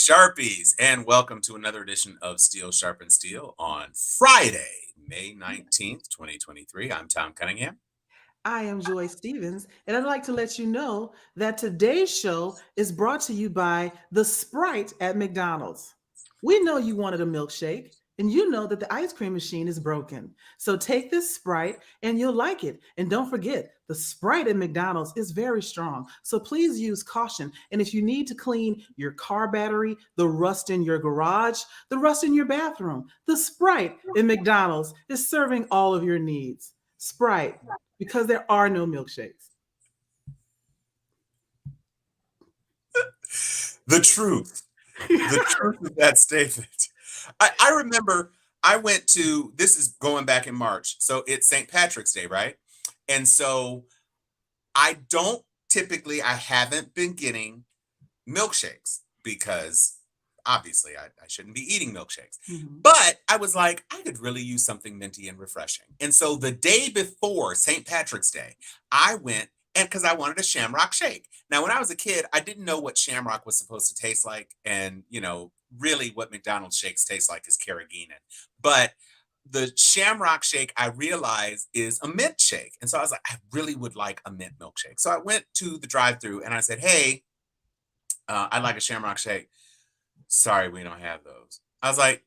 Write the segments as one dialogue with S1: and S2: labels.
S1: Sharpies, and welcome to another edition of Steel Sharpens Steel on Friday, May 19th, 2023. I'm Tom Cunningham.
S2: I am Joy Stevens, and I'd like to let you know that today's show is brought to you by the Sprite at McDonald's. We know you wanted a milkshake, and you know that the ice cream machine is broken. So take this Sprite and you'll like it. And don't forget, the Sprite at McDonald's is very strong. So please use caution. And if you need to clean your car battery, the rust in your garage, the rust in your bathroom, the Sprite at McDonald's is serving all of your needs. Sprite, because there are no milkshakes.
S1: The truth of that statement. I remember I went to, this is going back in March, so it's St. Patrick's Day, right? And so I haven't been getting milkshakes because obviously I shouldn't be eating milkshakes.
S2: Mhm.
S1: But I was like, I could really use something minty and refreshing. And so the day before St. Patrick's Day, I went and because I wanted a shamrock shake. Now, when I was a kid, I didn't know what shamrock was supposed to taste like. And, really what McDonald's shakes taste like is carrageenan. But the shamrock shake, I realized, is a mint shake. And so I was like, I really would like a mint milkshake. So I went to the drive-thru and I said, hey, I'd like a shamrock shake. Sorry, we don't have those. I was like,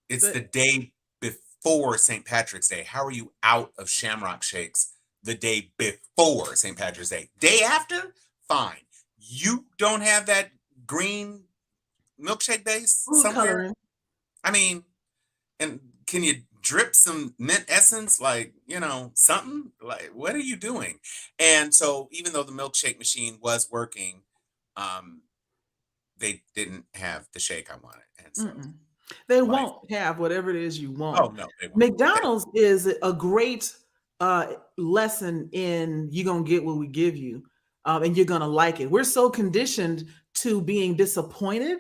S1: it's the day before St. Patrick's Day. How are you out of shamrock shakes the day before St. Patrick's Day? Day after? Fine. You don't have that green milkshake base
S2: Food
S1: somewhere?
S2: coloring.
S1: I mean, and can you drip some mint essence, like, something? Like, what are you doing? And so even though the milkshake machine was working, they didn't have the shake I wanted. And so
S2: They
S1: life.
S2: won't have whatever it is you want.
S1: Oh, no, they won't.
S2: McDonald's is a great lesson in you're going to get what we give you and you're going to like it. We're so conditioned to being disappointed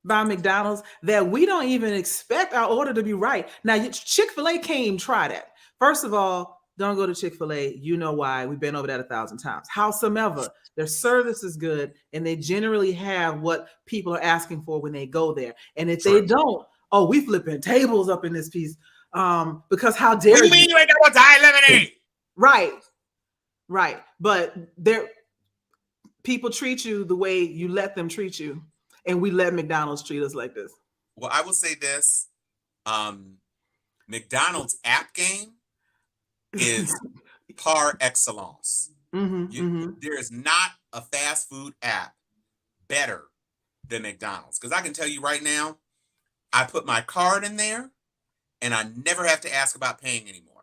S2: by McDonald's that we don't even expect our order to be right. Now, Chick-fil-A came, try that. First of all, don't go to Chick-fil-A. You know why. We've been over that 1,000 times. Howsoever, their service is good, and they generally have what people are asking for when they go there. And if they don't, we flipping tables up in this piece. Because how dare you?
S1: What do you mean you ain't got no Thai lemonade?
S2: Right. But people treat you the way you let them treat you. And we let McDonald's treat us like this.
S1: Well, I will say this. McDonald's app game is par excellence. There is not a fast food app better than McDonald's. Because I can tell you right now, I put my card in there and I never have to ask about paying anymore.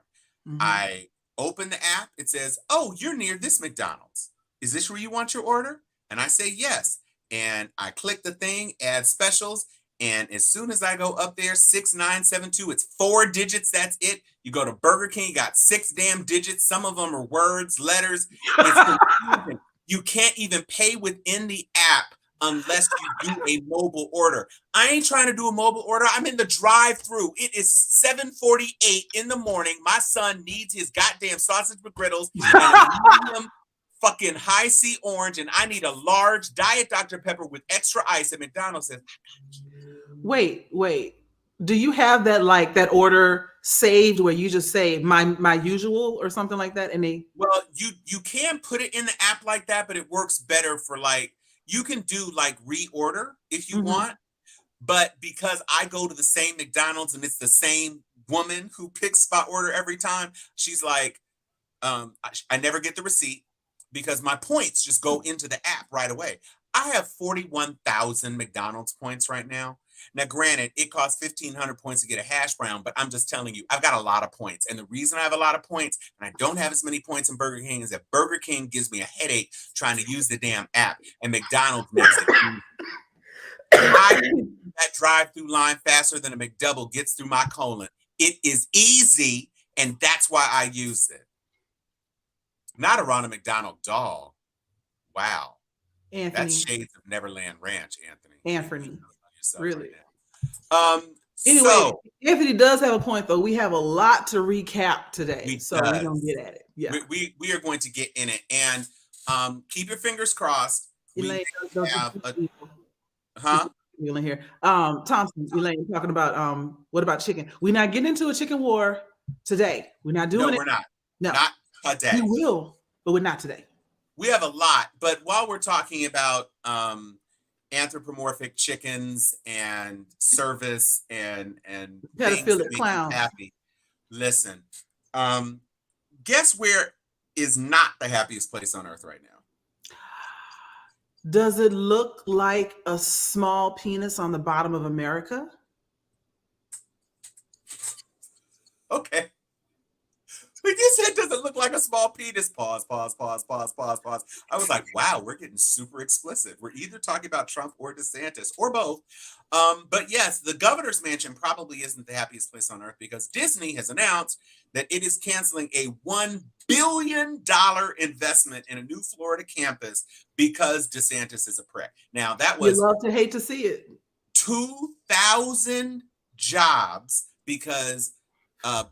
S1: I open the app. It says, oh, you're near this McDonald's. Is this where you want your order? And I say yes. And I click the thing, add specials. And as soon as I go up there, 6972, it's 4 digits. That's it. You go to Burger King, you got 6 damn digits. Some of them are words, letters. It's confusing. You can't even pay within the app unless you do a mobile order. I ain't trying to do a mobile order. I'm in the drive-thru. It is 7:48 in the morning. My son needs his goddamn sausage McGriddles and a medium fucking high C orange, and I need a large Diet Dr. Pepper with extra ice. And McDonald's says,
S2: Wait. Do you have that order saved where you just say my usual or something like that? And
S1: well, you can put it in the app like that, but it works better for you can do reorder if you want. But because I go to the same McDonald's and it's the same woman who picks my order every time, she's like, I never get the receipt because my points just go into the app right away. I have 41,000 McDonald's points right now. Now, granted, it costs 1,500 points to get a hash brown, but I'm just telling you, I've got a lot of points. And the reason I have a lot of points and I don't have as many points in Burger King is that Burger King gives me a headache trying to use the damn app, and McDonald's makes it easy. I get that drive-through line faster than a McDouble gets through my colon. It is easy, and that's why I use it. Not a Ronald McDonald doll. Wow.
S2: Anthony.
S1: That's shades of Neverland Ranch, Anthony.
S2: Really?
S1: Right
S2: anyway, so, Anthony does have a point, though. We have a lot to recap today, so we're going to get at it. Yeah,
S1: we are going to get in it, and keep your fingers crossed. We have Huh?
S2: In here. Thompson, Elaine, talking about what about chicken? We're not getting into a chicken war today. We're not doing
S1: No,
S2: it.
S1: we're not.
S2: No,
S1: Not
S2: we
S1: today.
S2: will, but we're not today.
S1: We have a lot, but while we're talking about anthropomorphic chickens and service and
S2: Gotta
S1: things
S2: feel
S1: that
S2: it,
S1: make you
S2: clown.
S1: happy, listen. Guess where is not the happiest place on earth right now?
S2: Does it look like a small penis on the bottom of America?
S1: Okay. When you said, does it look like a small penis? Pause, pause, pause, pause, pause, pause. I was like, wow, we're getting super explicit. We're either talking about Trump or DeSantis or both. But yes, the governor's mansion probably isn't the happiest place on earth because Disney has announced that it is canceling a $1 billion investment in a new Florida campus because DeSantis is a prick. Now, that
S2: You
S1: was
S2: love to hate to see it.
S1: 2,000 jobs because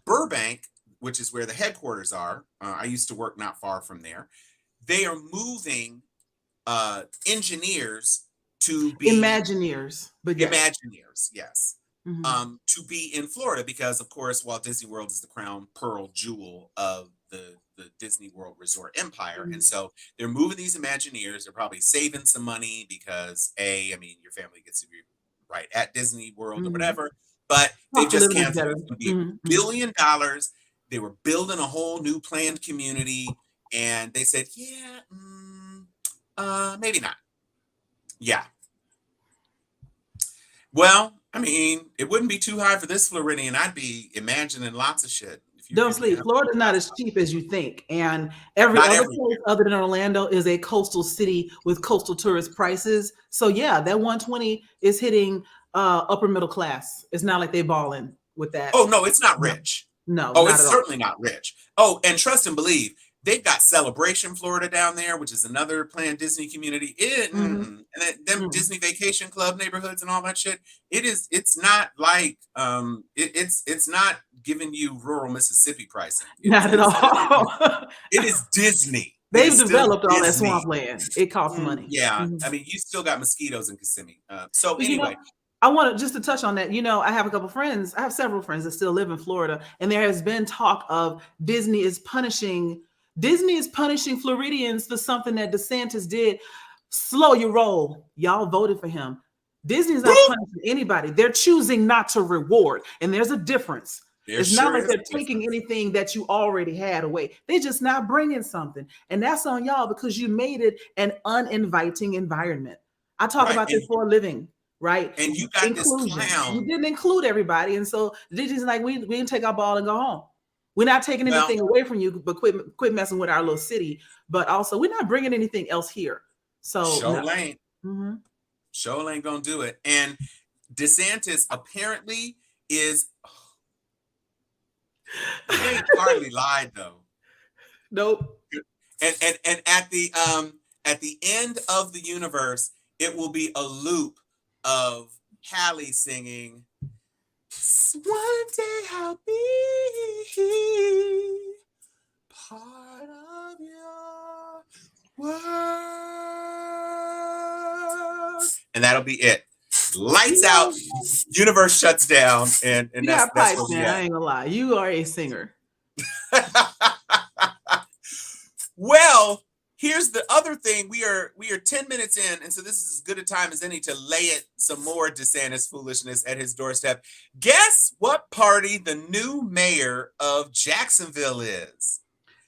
S1: Burbank, which is where the headquarters are. I used to work not far from there. They are moving engineers to be
S2: Imagineers, but yes.
S1: Imagineers, yes. To be in Florida because, of course, Walt Disney World is the crown pearl jewel of the Disney World Resort Empire. And so they're moving these Imagineers. They're probably saving some money because, I mean, your family gets to be right at Disney World or whatever. But they just canceled. It's going to be $1 billion. They were building a whole new planned community, and they said, "Yeah, maybe not." Yeah. Well, I mean, it wouldn't be too high for this Floridian. I'd be imagining lots of shit.
S2: Don't sleep. Florida's not as cheap as you think, and every other place other than Orlando is a coastal city with coastal tourist prices. So yeah, that 120 is hitting upper middle class. It's not like they balling with that.
S1: Oh no, it's not rich.
S2: No,
S1: oh, it's certainly not rich. Oh, and trust and believe, they've got Celebration, Florida down there, which is another planned Disney community. And them Disney Vacation Club neighborhoods and all that shit. It's not like it's not giving you rural Mississippi pricing.
S2: Not at all.
S1: It is Disney.
S2: They've developed all that swampland. It costs money.
S1: Yeah, I mean, you still got mosquitoes in Kissimmee. So anyway.
S2: I want to just to touch on that. I have a couple friends. I have several friends that still live in Florida, and there has been talk of Disney is punishing Floridians for something that DeSantis did. Slow your roll. Y'all voted for him. Disney's not punishing anybody. They're choosing not to reward, and there's a difference. It's not like they're taking anything that you already had away. They're just not bringing something, and that's on y'all because you made it an uninviting environment. I talk about this for a living. Right.
S1: And you got inclusion. This clown.
S2: You didn't include everybody. And so Disney's like, we didn't take our ball and go home. We're not taking anything away from you, but quit messing with our little city. But also, we're not bringing anything else here. So
S1: Show ain't gonna do it. And DeSantis apparently is. He ain't hardly lied though.
S2: Nope.
S1: And at the end of the universe, it will be a loop of Hallie singing, "One day I'll be part of your world," and that'll be it. Lights out, universe shuts down, and
S2: you got pipes, man. I ain't gonna lie, you are a singer.
S1: Well. Here's the other thing. We are 10 minutes in, and so this is as good a time as any to lay it some more DeSantis foolishness at his doorstep. Guess what party the new mayor of Jacksonville is?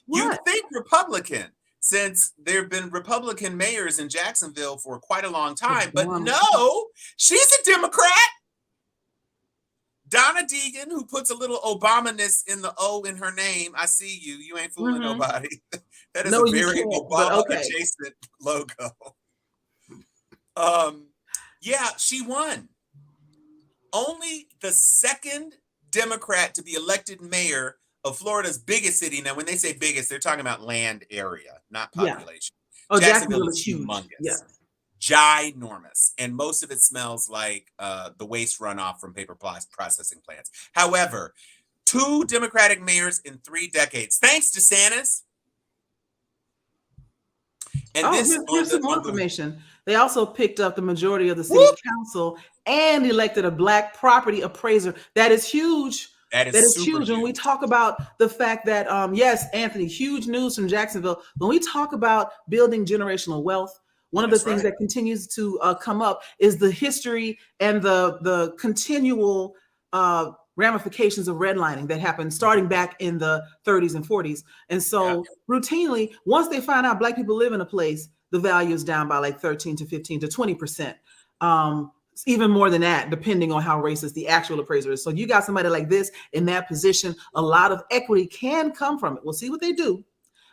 S2: What?
S1: You'd think Republican, since there have been Republican mayors in Jacksonville for quite a long time, but no, she's a Democrat. Donna Deegan, who puts a little Obama-ness in the O in her name. I see you. You ain't fooling nobody. That is a very Obama-adjacent logo. Yeah, she won. Only the second Democrat to be elected mayor of Florida's biggest city. Now, when they say biggest, they're talking about land area, not population.
S2: Yeah. Oh, Jacksonville is humongous.
S1: Yeah. Ginormous, and most of it smells like the waste runoff from paper processing plants. However, 2 Democratic mayors in 3 decades. Thanks, DeSantis. And this
S2: here's some more information. They also picked up the majority of the city
S1: whoop,
S2: council and elected a Black property appraiser. That is huge.
S1: that
S2: That
S1: is
S2: is
S1: super
S2: huge. When we
S1: huge.
S2: talk about the fact that, yes, Anthony, huge news from Jacksonville. When we talk about building generational wealth, one of the things that continues to come up is the history and the continual ramifications of redlining that happened starting back in the 30s and 40s. And so routinely, once they find out Black people live in a place, the value is down by like 13 to 15 to 20%. Even more than that, depending on how racist the actual appraiser is. So you got somebody like this in that position, a lot of equity can come from it. We'll see what they do,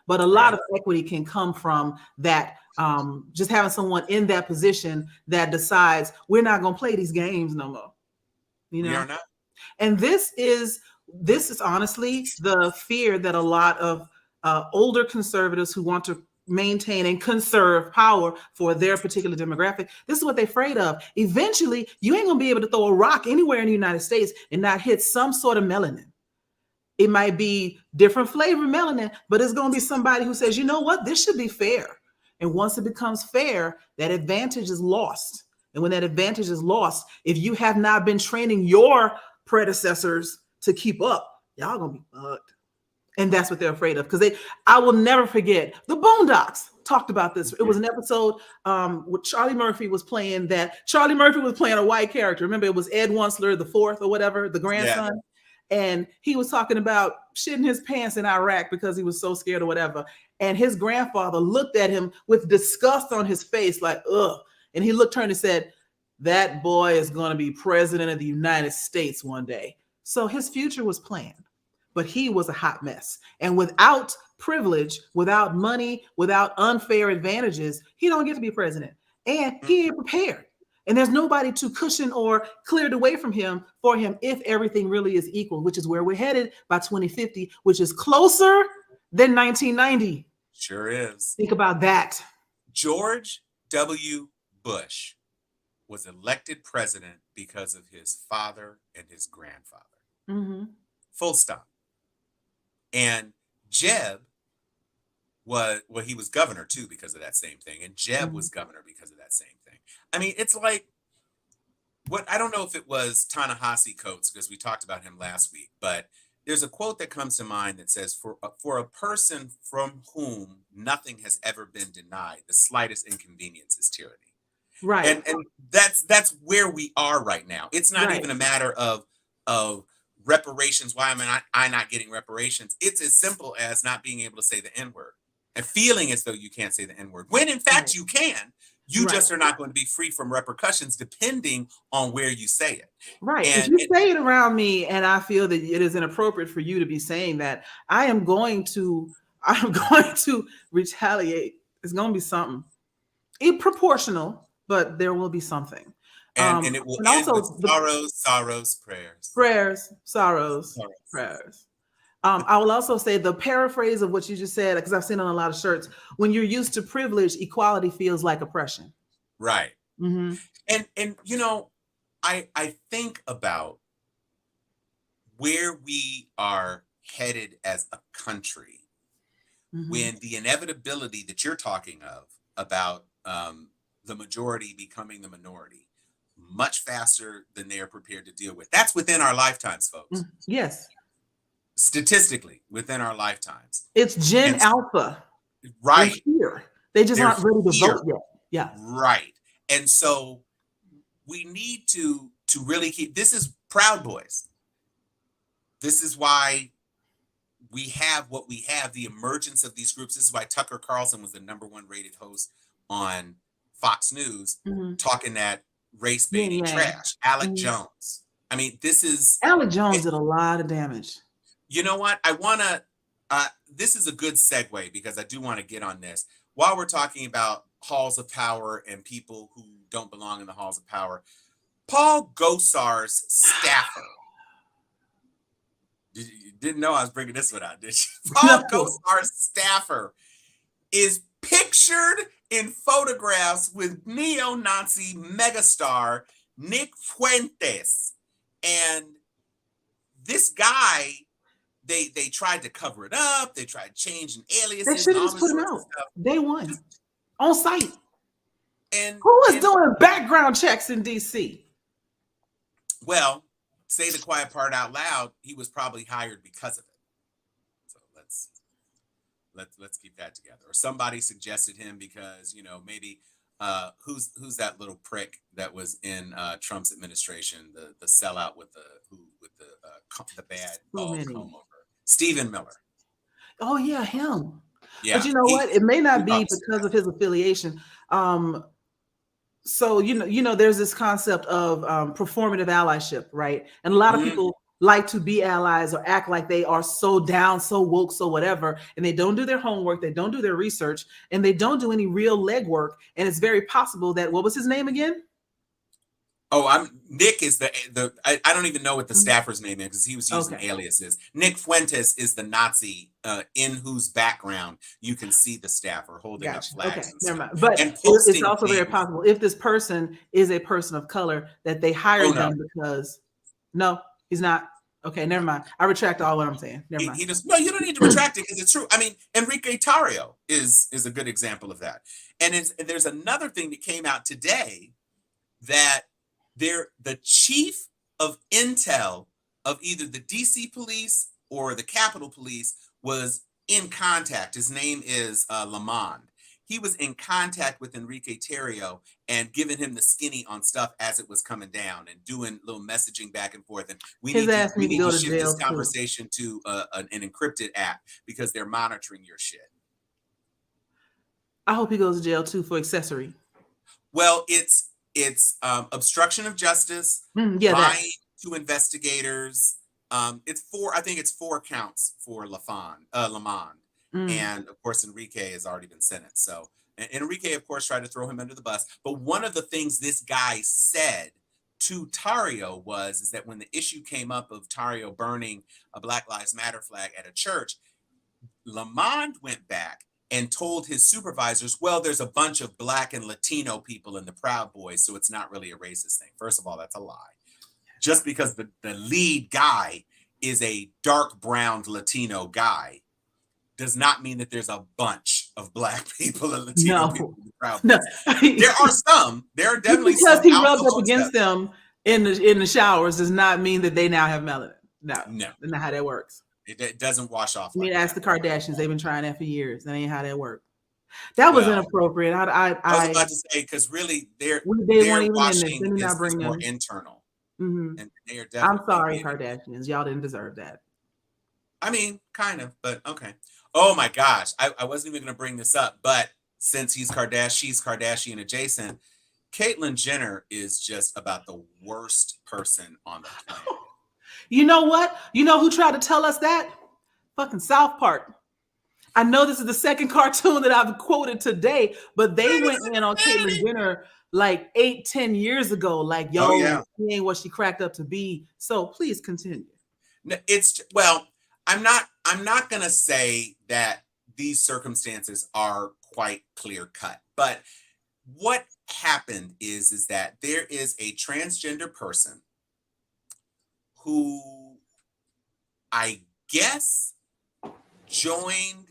S2: but a lot of equity can come from that. Just having someone in that position that decides we're not going to play these games no more. You know,
S1: we are not.
S2: And this is honestly the fear that a lot of older conservatives who want to maintain and conserve power for their particular demographic, this is what they're afraid of. Eventually, you ain't gonna be able to throw a rock anywhere in the United States and not hit some sort of melanin. It might be different flavor melanin, but it's gonna be somebody who says, you know what, this should be fair. And once it becomes fair, that advantage is lost. And when that advantage is lost, if you have not been training your predecessors to keep up, y'all gonna be bugged. And that's what they're afraid of. Because I will never forget, the Boondocks talked about this. It was an episode where Charlie Murphy was playing a white character. Remember, it was Ed Wuncler, the fourth or whatever, the grandson. Yeah. And he was talking about shitting his pants in Iraq because he was so scared or whatever. And his grandfather looked at him with disgust on his face, like, ugh. And he turned and said, that boy is going to be president of the United States one day. So his future was planned. But he was a hot mess. And without privilege, without money, without unfair advantages, he don't get to be president. And he ain't prepared. And there's nobody to cushion or clear the way for him if everything really is equal, which is where we're headed by 2050, which is closer than 1990.
S1: Sure is.
S2: Think about that.
S1: George W. Bush was elected president because of his father and his grandfather.
S2: Mm-hmm.
S1: Full stop. And Jeb he was governor too because of that same thing. And Jeb was governor because of that same thing. I mean, it's like, I don't know if it was Ta-Nehisi Coates, because we talked about him last week, but there's a quote that comes to mind that says, for a person from whom nothing has ever been denied, the slightest inconvenience is tyranny.
S2: Right.
S1: And that's where we are right now. It's not even a matter of reparations. Why am I not getting reparations? It's as simple as not being able to say the N-word and feeling as though you can't say the N-word, when in fact you can. You just are not going to be free from repercussions depending on where you say it.
S2: Right. And if you say it around me and I feel that it is inappropriate for you to be saying that, I'm going to retaliate. It's going to be something proportional, but there will be something.
S1: And it will end with sorrows, prayers.
S2: Sorrows, prayers. I will also say the paraphrase of what you just said, because I've seen on a lot of shirts, when you're used to privilege, equality feels like oppression.
S1: Right. Mm-hmm. And you know, I think about where we are headed as a country, when the inevitability that you're talking about the majority becoming the minority much faster than they are prepared to deal with. That's within our lifetimes, folks.
S2: Yes.
S1: Statistically, within our lifetimes.
S2: It's Gen Alpha.
S1: Right.
S2: They just aren't ready to vote yet. Yeah.
S1: Right. And so we need to really this is Proud Boys. This is why we have what we have, the emergence of these groups. This is why Tucker Carlson was the #1 rated host on Fox News, talking that race baiting trash. Alec Jones. I mean,
S2: Alec Jones did a lot of damage.
S1: You know what? I want to, this is a good segue because I do want to get on this. While we're talking about halls of power and people who don't belong in the halls of power, Paul Gosar's staffer. You didn't know I was bringing this one out, did you? Paul Gosar's staffer is pictured in photographs with neo-Nazi megastar Nick Fuentes. And this guy, they tried to cover it up. They tried changing aliases.
S2: They should have just put him out. Day one. on site.
S1: And
S2: who is doing background checks in DC?
S1: Well, say the quiet part out loud. He was probably hired because of it. So let's keep that together. Or somebody suggested him because, you know, maybe who's that little prick that was in Trump's administration, the sellout with the bad bald comb over, Stephen Miller.
S2: Oh yeah, him.
S1: Yeah,
S2: but you know what? It may not be
S1: probably
S2: because of his affiliation. So there's this concept of performative allyship, right? And a lot of people like to be allies or act like they are so down, so woke, so whatever, and they don't do their homework, they don't do their research, and they don't do any real legwork. And it's very possible that, what was his name again?
S1: Oh, Nick is I don't even know what the staffer's name is because he was using aliases. Nick Fuentes is the Nazi in whose background you can see the staffer holding up flags.
S2: Okay, never mind. But it's also very possible, if this person is a person of color, that they hired them because no, he's not. Okay, never mind. I retract all what I'm saying. Never mind.
S1: No, you don't need to retract it because it's true. I mean, Enrique Tarrio is a good example of that. And there's another thing that came out today that the chief of intel of either the DC police or the Capitol Police was in contact. His name is Lamond. He was in contact with Enrique Tarrio and giving him the skinny on stuff as it was coming down and doing little messaging back and forth. And we need to shift this conversation to an encrypted app because they're monitoring your shit.
S2: I hope he goes to jail too for accessory.
S1: Well, it's obstruction of justice, lying to investigators. I think it's 4 counts for Lamond. And of course, Enrique has already been sentenced. So, and Enrique, of course, tried to throw him under the bus. But one of the things this guy said to Tarrio is that when the issue came up of Tarrio burning a Black Lives Matter flag at a church, Lamond went back and told his supervisors, well, there's a bunch of Black and Latino people in the Proud Boys, so it's not really a racist thing. First of all, that's a lie. Just because the lead guy is a dark browned Latino guy does not mean that there's a bunch of Black people and Latino people in the Proud Boys. There are some. There are definitely
S2: because he rubbed up against them in the showers does not mean that they now have melanin. No, that's not how that works.
S1: It doesn't wash off.
S2: I mean, ask the Kardashians. They've been trying that for years. That ain't how that works. That was inappropriate. I
S1: was about to say, because really, they're washing is more internal. And they are definitely.
S2: I'm sorry, Kardashians. Y'all didn't deserve that.
S1: I mean, kind of, but okay. Oh my gosh, I wasn't even going to bring this up, but since she's Kardashian adjacent, Caitlyn Jenner is just about the worst person on the planet.
S2: You know what? You know who tried to tell us that? Fucking South Park. I know this is the second cartoon that I've quoted today, but they went in on Caitlyn Jenner like 8-10 years ago. Like, yo, she ain't what she cracked up to be. So please continue.
S1: I'm not gonna say that these circumstances are quite clear cut, but what happened is that there is a transgender person who I guess joined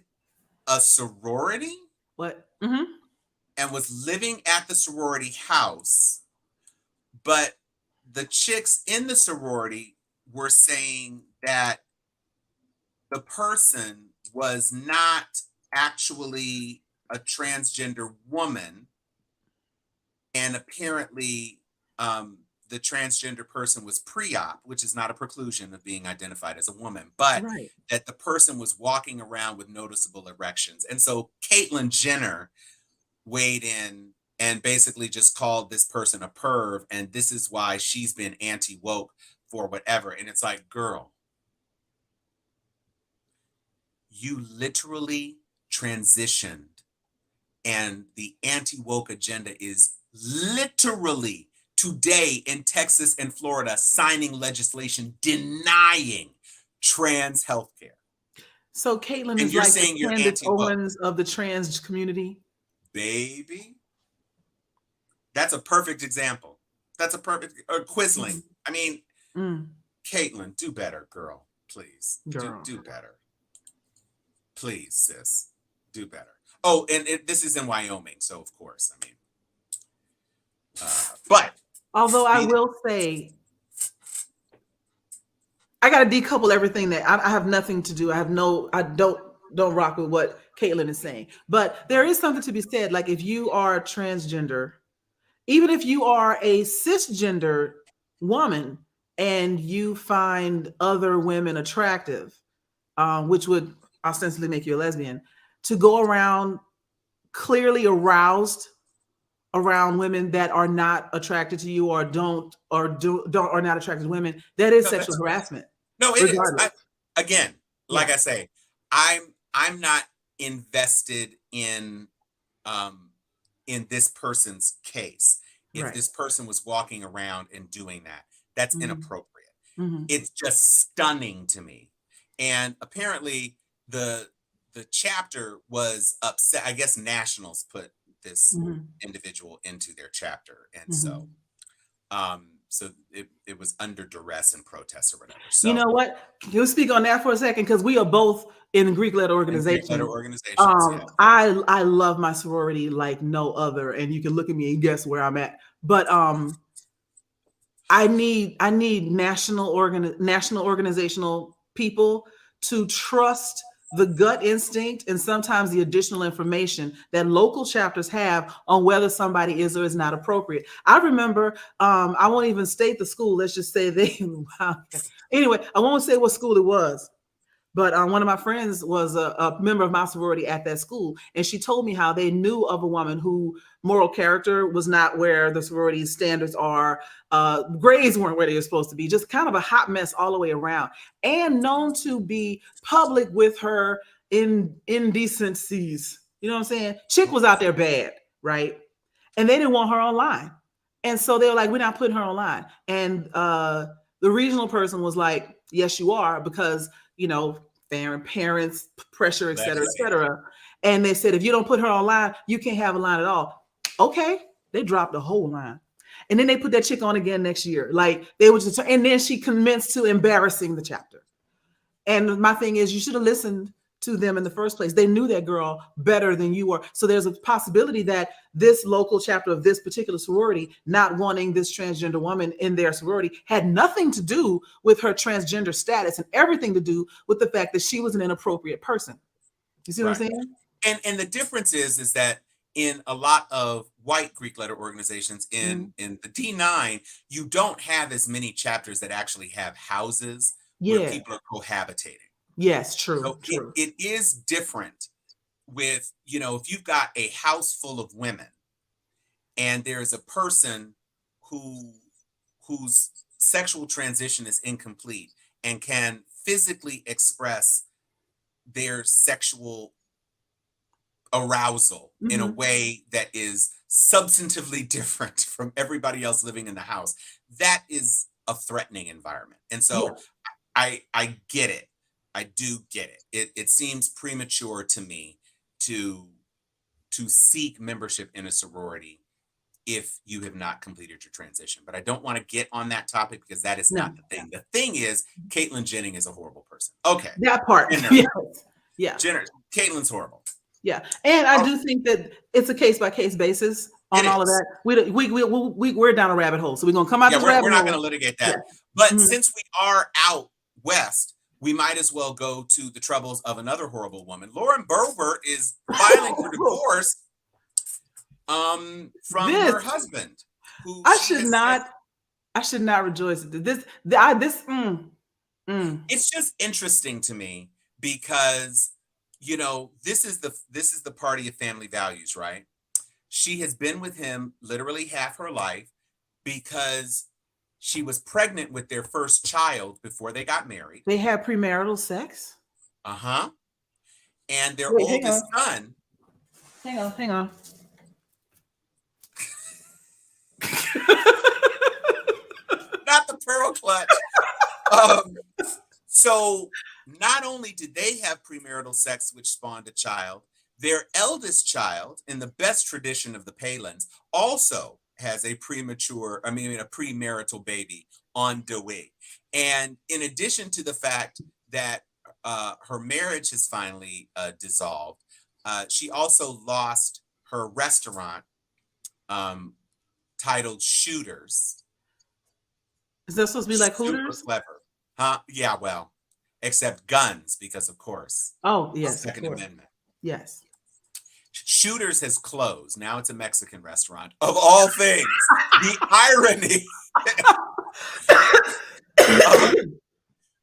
S1: a sorority.
S2: What?
S1: And was living at the sorority house, but the chicks in the sorority were saying that the person was not actually a transgender woman, and apparently the transgender person was pre-op, which is not a preclusion of being identified as a woman, but that the person was walking around with noticeable erections. And so Caitlyn Jenner weighed in and basically just called this person a perv, and this is why she's been anti-woke for whatever. And it's like, girl, you literally transitioned, and the anti-woke agenda is literally today in Texas and Florida signing legislation denying trans healthcare.
S2: So Caitlyn is like the Candace Owens of the trans community.
S1: Baby, that's a perfect example. That's a perfect Quisling. I mean, Caitlyn, do better, girl. Please, do better. Please, sis, do better. Oh, and this is in Wyoming, so of course, I mean, but
S2: Although I will say, I got to decouple everything that I have nothing to do. I don't rock with what Caitlin is saying. But there is something to be said. Like if you are transgender, even if you are a cisgender woman and you find other women attractive, which would ostensibly make you a lesbian, to go around clearly aroused around women that are not attracted to you or don't are not attracted to women, that is
S1: no,
S2: sexual harassment.
S1: no, it is.
S2: Regardless.
S1: Again, like I say, I'm not invested in this person's case. If this person was walking around and doing that, that's inappropriate. It's just stunning to me. And apparently the chapter was upset. I guess Nationals put this individual into their chapter. And so it was under duress and protest or whatever. So
S2: you know what? Can you speak on that for a second? Because we are both in Greek letter organizations. I love my sorority like no other, and you can look at me and guess where I'm at. But I need national organizational people to trust the gut instinct and sometimes the additional information that local chapters have on whether somebody is or is not appropriate. I remember, I won't even state the school. Let's just say anyway, I won't say what school it was. But one of my friends was a member of my sorority at that school. And she told me how they knew of a woman who moral character was not where the sorority standards are. Grades weren't where they were supposed to be. Just kind of a hot mess all the way around. And known to be public with her indecencies. You know what I'm saying? Chick was out there bad, right? And they didn't want her online. And so they were like, we're not putting her online. And the regional person was like, yes, you are, because parents, pressure, et cetera, et cetera. And they said, if you don't put her online, you can't have a line at all. Okay. They dropped the whole line. And then they put that chick on again next year. Like they were just, and then she commenced to embarrassing the chapter. And my thing is, you should have listened to them in the first place. They knew that girl better than you were. So there's a possibility that this local chapter of this particular sorority not wanting this transgender woman in their sorority had nothing to do with her transgender status and everything to do with the fact that she was an inappropriate person. You see what I'm saying?
S1: And the difference is that in a lot of white Greek letter organizations in the D9, you don't have as many chapters that actually have houses where people are cohabitating.
S2: Yes, true.
S1: So
S2: true.
S1: It is different with, if you've got a house full of women and there's a person whose sexual transition is incomplete and can physically express their sexual arousal in a way that is substantively different from everybody else living in the house, that is a threatening environment. And so I get it. I do get it. It seems premature to me to seek membership in a sorority if you have not completed your transition. But I don't want to get on that topic because that is not the thing. The thing is, Caitlin Jennings is a horrible person. Okay.
S2: That part. Yeah.
S1: Caitlin's horrible.
S2: Yeah. And I do think that it's a case-by-case basis on all of that. We're down a rabbit hole. So we're going to come out this rabbit hole.
S1: We're not going to litigate that. Yeah. But since we are out west, we might as well go to the troubles of another horrible woman. Laura Boebert is filing for divorce from her husband. Who I
S2: should not rejoice at this.
S1: It's just interesting to me because this is the party of family values, right? She has been with him literally half her life because she was pregnant with their first child before they got married.
S2: They had premarital sex?
S1: Uh-huh. And their oldest son.
S2: Hang on.
S1: Not the pearl clutch. So not only did they have premarital sex, which spawned a child, their eldest child, in the best tradition of the Palins, also has a premarital baby on the way. And in addition to the fact that her marriage has finally dissolved, She also lost her restaurant titled Shooters.
S2: Is that supposed to be like Hooters?
S1: Super clever. Huh? Yeah, well, except guns, because of course.
S2: Oh, yes.
S1: Second Amendment.
S2: Yes.
S1: Shooters has closed. Now it's a Mexican restaurant. Of all things, the irony.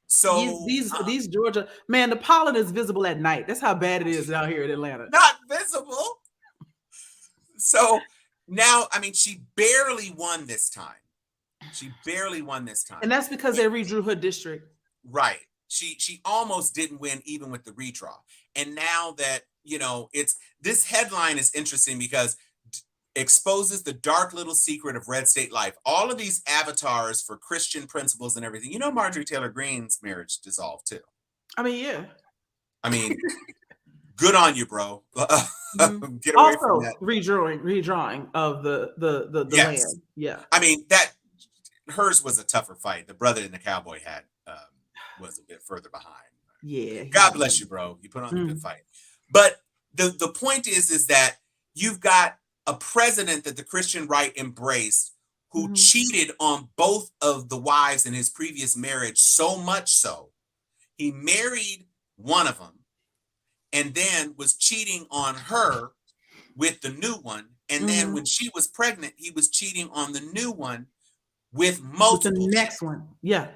S1: So
S2: these Georgia, man, the pollen is visible at night. That's how bad it is out here in Atlanta.
S1: Not visible. So now, I mean, she barely won this time.
S2: And that's because they redrew her district.
S1: Right. She almost didn't win even with the redraw. And now that, this headline is interesting because exposes the dark little secret of red state life. All of these avatars for Christian principles and everything. Marjorie Taylor Greene's marriage dissolved too.
S2: I mean, yeah.
S1: I mean, good on you, bro.
S2: Get away from that. Redrawing of the
S1: yes.
S2: land. Yeah.
S1: I mean, hers was a tougher fight. The brother in the cowboy hat was a bit further behind.
S2: Yeah.
S1: God bless you, bro. You put on a good fight. But the point is that you've got a president that the Christian right embraced who cheated on both of the wives in his previous marriage, so much so he married one of them and then was cheating on her with the new one. And then when she was pregnant, he was cheating on the new one with multiple.
S2: With the next one. Yeah.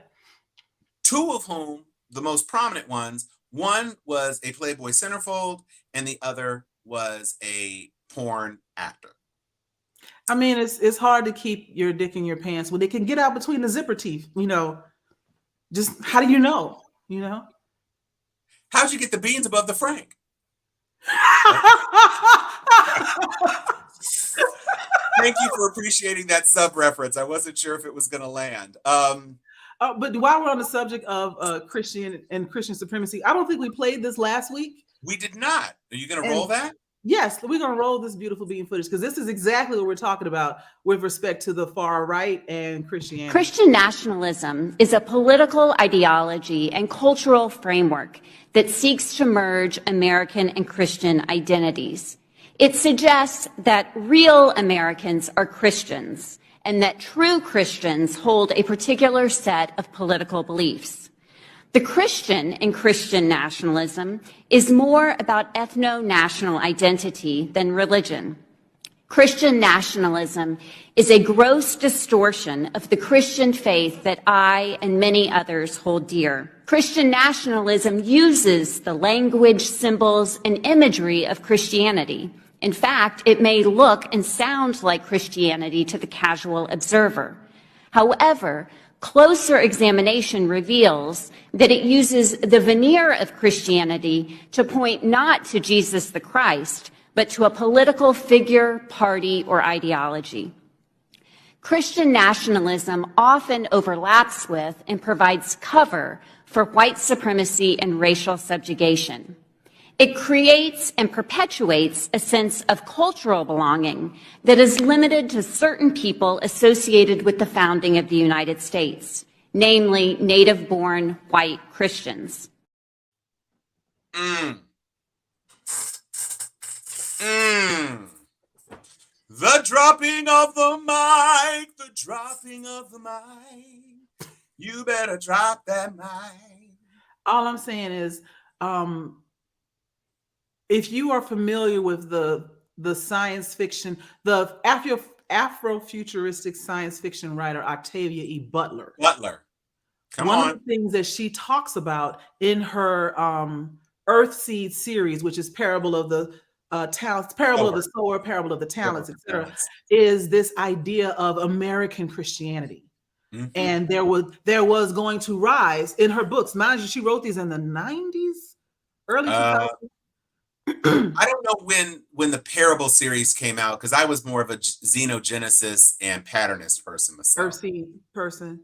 S1: Two of whom, the most prominent ones, one was a Playboy centerfold and the other was a porn actor.
S2: I mean, it's hard to keep your dick in your pants when it can get out between the zipper teeth, Just how do you know?
S1: How'd you get the beans above the frank? Thank you for appreciating that sub reference. I wasn't sure if it was going to land.
S2: But while we're on the subject of Christian and Christian supremacy, I don't think we played this last week.
S1: We did not. Are you going to roll that?
S2: Yes, we're going to roll this beautiful bean footage because this is exactly what we're talking about with respect to the far right and Christianity.
S3: Christian nationalism is a political ideology and cultural framework that seeks to merge American and Christian identities. It suggests that real Americans are Christians and that true Christians hold a particular set of political beliefs. The Christian in Christian nationalism is more about ethno-national identity than religion. Christian nationalism is a gross distortion of the Christian faith that I and many others hold dear. Christian nationalism uses the language, symbols, and imagery of Christianity. In fact, it may look and sound like Christianity to the casual observer. However, closer examination reveals that it uses the veneer of Christianity to point not to Jesus the Christ, but to a political figure, party, or ideology. Christian nationalism often overlaps with and provides cover for white supremacy and racial subjugation. It creates and perpetuates a sense of cultural belonging that is limited to certain people associated with the founding of the United States, namely native-born white Christians.
S1: The dropping of the mic, You better drop that mic.
S2: All I'm saying is, if you are familiar with the science fiction, the Afrofuturistic science fiction writer Octavia E. Butler. One of the things that she talks about in her Earthseed series, which is Parable of the Talents, Parable of the Sower, Parable of the Talents, etc., is this idea of American Christianity. And there was going to rise in her books. Mind you, she wrote these in the 90s, early 2000s.
S1: I don't know when the Parable series came out because I was more of a Xenogenesis and Patternist person myself.
S2: Earthseed person.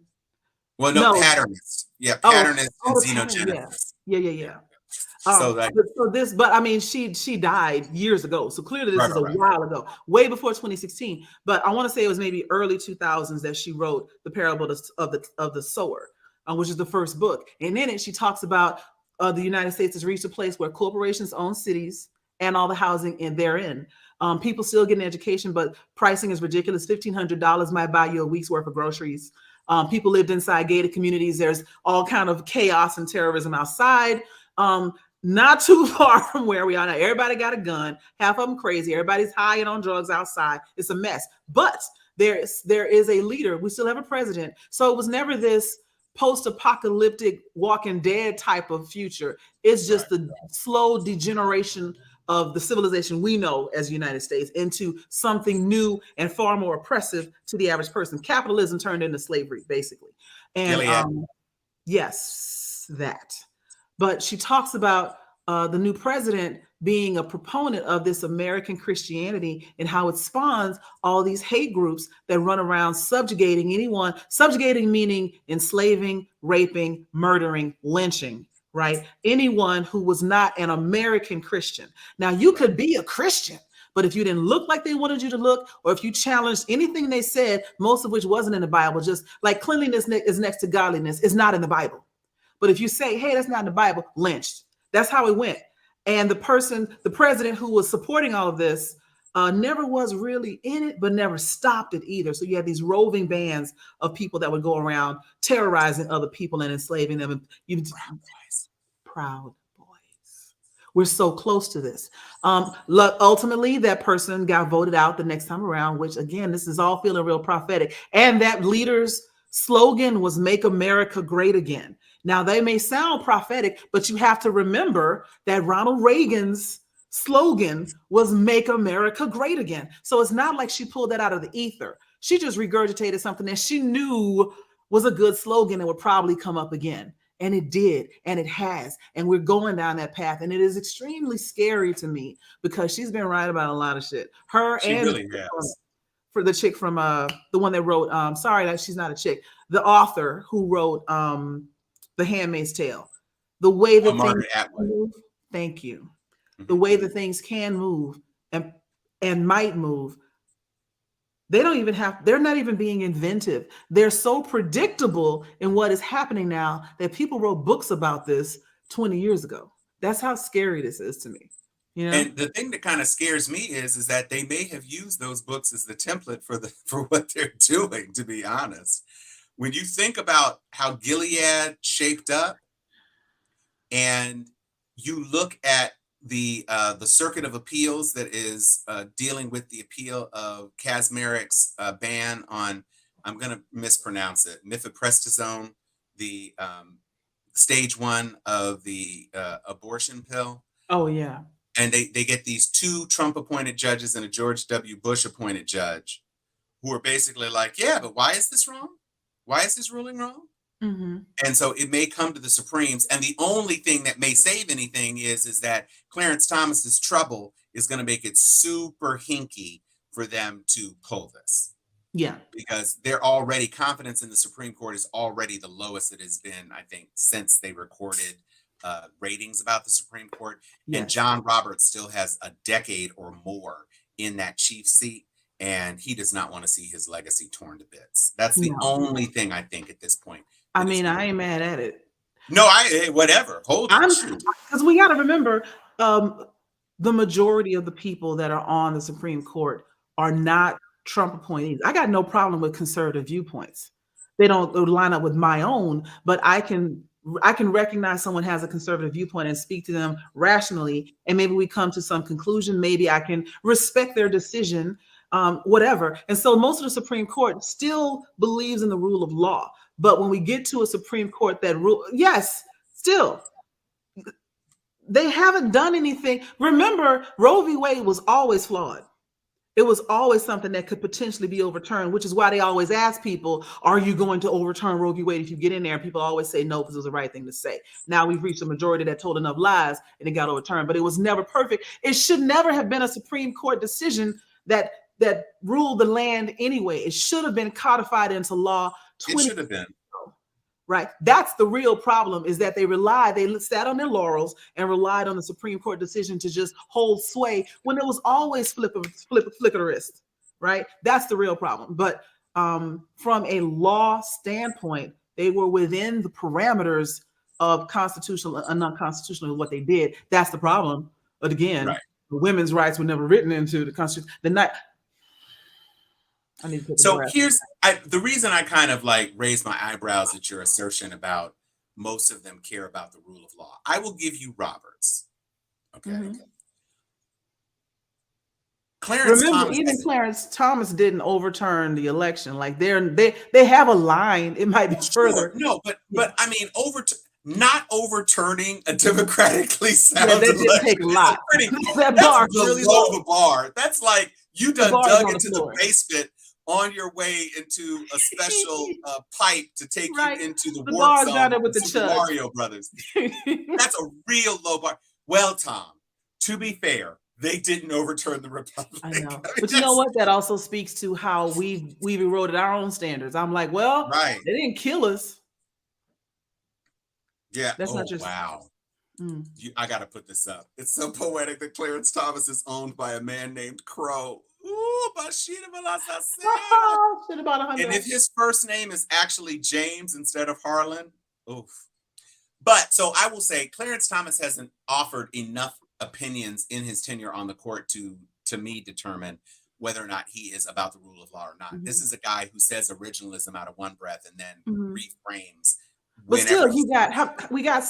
S1: Well, no, Patternist. Yeah, Patternist and Xenogenesis.
S2: Yeah. But I mean, she died years ago, so clearly this is a while ago, way before 2016. But I want to say it was maybe early 2000s that she wrote the Parable of the Sower, which is the first book. And in it, she talks about the United States has reached a place where corporations own cities and all the housing in therein. People still get an education, but pricing is ridiculous. $1,500 might buy you a week's worth of groceries. People lived inside gated communities. There's all kind of chaos and terrorism outside. Not too far from where we are now. Everybody got a gun. Half of them crazy. Everybody's high and on drugs outside. It's a mess. But there is a leader. We still have a president. So it was never this post-apocalyptic Walking Dead type of future. It's just the slow degeneration of the civilization we know as the United States into something new and far more oppressive to the average person. Capitalism turned into slavery, basically. And yes, that. But she talks about the new president being a proponent of this American Christianity and how it spawns all these hate groups that run around subjugating anyone, subjugating meaning enslaving, raping, murdering, lynching, right? Anyone who was not an American Christian. Now, you could be a Christian, but if you didn't look like they wanted you to look, or if you challenged anything they said, most of which wasn't in the Bible, just like cleanliness is next to godliness, is not in the Bible. But if you say, hey, that's not in the Bible, lynched. That's how it went. And the president who was supporting all of this never was really in it, but never stopped it either. So you had these roving bands of people that would go around terrorizing other people and enslaving them. And proud boys. We're so close to this. Ultimately, that person got voted out the next time around, which again, this is all feeling real prophetic. And that leader's slogan was "Make America Great Again." Now, they may sound prophetic, but you have to remember that Ronald Reagan's slogan was "Make America Great Again." So it's not like she pulled that out of the ether. She just regurgitated something that she knew was a good slogan and would probably come up again. And it did, and it has, and we're going down that path. And it is extremely scary to me because she's been right about a lot of shit. She really has. For the chick from the one that wrote, sorry, that she's not a chick, the author who wrote The Handmaid's Tale. The way that things move, thank you. The way that things can move and might move. They're not even being inventive. They're so predictable in what is happening now that people wrote books about this 20 years ago. That's how scary this is to me. You know?
S1: And the thing that kind of scares me is that they may have used those books as the template for what they're doing, to be honest. When you think about how Gilead shaped up and you look at the Circuit of Appeals that is dealing with the appeal of Kaczmarek's ban on, I'm going to mispronounce it, mifepristone, the stage 1 of the abortion pill.
S2: Oh, yeah.
S1: And they get these 2 Trump-appointed judges and a George W. Bush-appointed judge who are basically like, yeah, but why is this wrong? Why is this ruling wrong? Mm-hmm. And so it may come to the Supremes. And the only thing that may save anything is that Clarence Thomas's trouble is going to make it super hinky for them to pull this.
S2: Yeah.
S1: Because they're already, confidence in the Supreme Court is already the lowest it has been, I think, since they recorded ratings about the Supreme Court. Yes. And John Roberts still has a decade or more in that chief seat. And he does not want to see his legacy torn to bits. That's the only thing I think at this point.
S2: I mean, I ain't mad at it.
S1: No, whatever. Hold on.
S2: Because we got to remember, the majority of the people that are on the Supreme Court are not Trump appointees. I got no problem with conservative viewpoints. They don't line up with my own, but I can recognize someone has a conservative viewpoint and speak to them rationally, and maybe we come to some conclusion. Maybe I can respect their decision. Whatever. And so most of the Supreme Court still believes in the rule of law. But when we get to a Supreme Court that still, they haven't done anything. Remember, Roe v. Wade was always flawed. It was always something that could potentially be overturned, which is why they always ask people, are you going to overturn Roe v. Wade if you get in there? And people always say no, because it was the right thing to say. Now we've reached a majority that told enough lies and it got overturned, but it was never perfect. It should never have been a Supreme Court decision that ruled the land anyway. It should have been codified into law.
S1: It should have been.
S2: Right. That's the real problem, is that they sat on their laurels and relied on the Supreme Court decision to just hold sway when it was always flick of the wrist. Right. That's the real problem. But from a law standpoint, they were within the parameters of constitutional and non-constitutional, what they did. That's the problem. But again, women's rights were never written into the Constitution. I need to put
S1: so here's the reason I kind of like raise my eyebrows at your assertion about most of them care about the rule of law. I will give you Roberts. Okay. Clarence Thomas,
S2: even Clarence Thomas didn't overturn the election. Like they have a line. It might be further.
S1: No, but I mean, not overturning a democratically sound election.
S2: That didn't take a lot.
S1: That bar is really low the bar. That's like you done dug into the basement on your way into a special pipe to take you into the warp zone
S2: down there with the
S1: Super Mario Brothers. That's a real low bar. Well, Tom, to be fair, they didn't overturn the Republic.
S2: I know. But you know what? That also speaks to how we've eroded our own standards. I'm like, well, they didn't kill us.
S1: Yeah. That's not just wow. I got to put this up. It's so poetic that Clarence Thomas is owned by a man named Crow. Ooh, and if his first name is actually James instead of Harlan, oof. But so I will say Clarence Thomas hasn't offered enough opinions in his tenure on the court to me determine whether or not he is about the rule of law or not. This is a guy who says originalism out of one breath and then reframes.
S2: But still, we got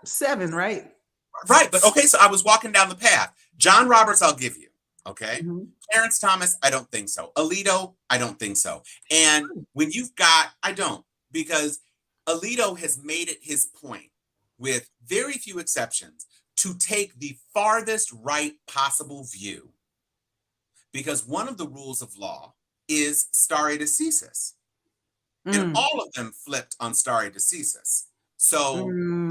S2: 7, right?
S1: Right. But okay, so I was walking down the path. John Roberts, I'll give you. Okay. Clarence Thomas, I don't think so. Alito, I don't think so. And when you've got, I don't, because Alito has made it his point, with very few exceptions, to take the farthest right possible view, because one of the rules of law is stare decisis. And all of them flipped on stare decisis. So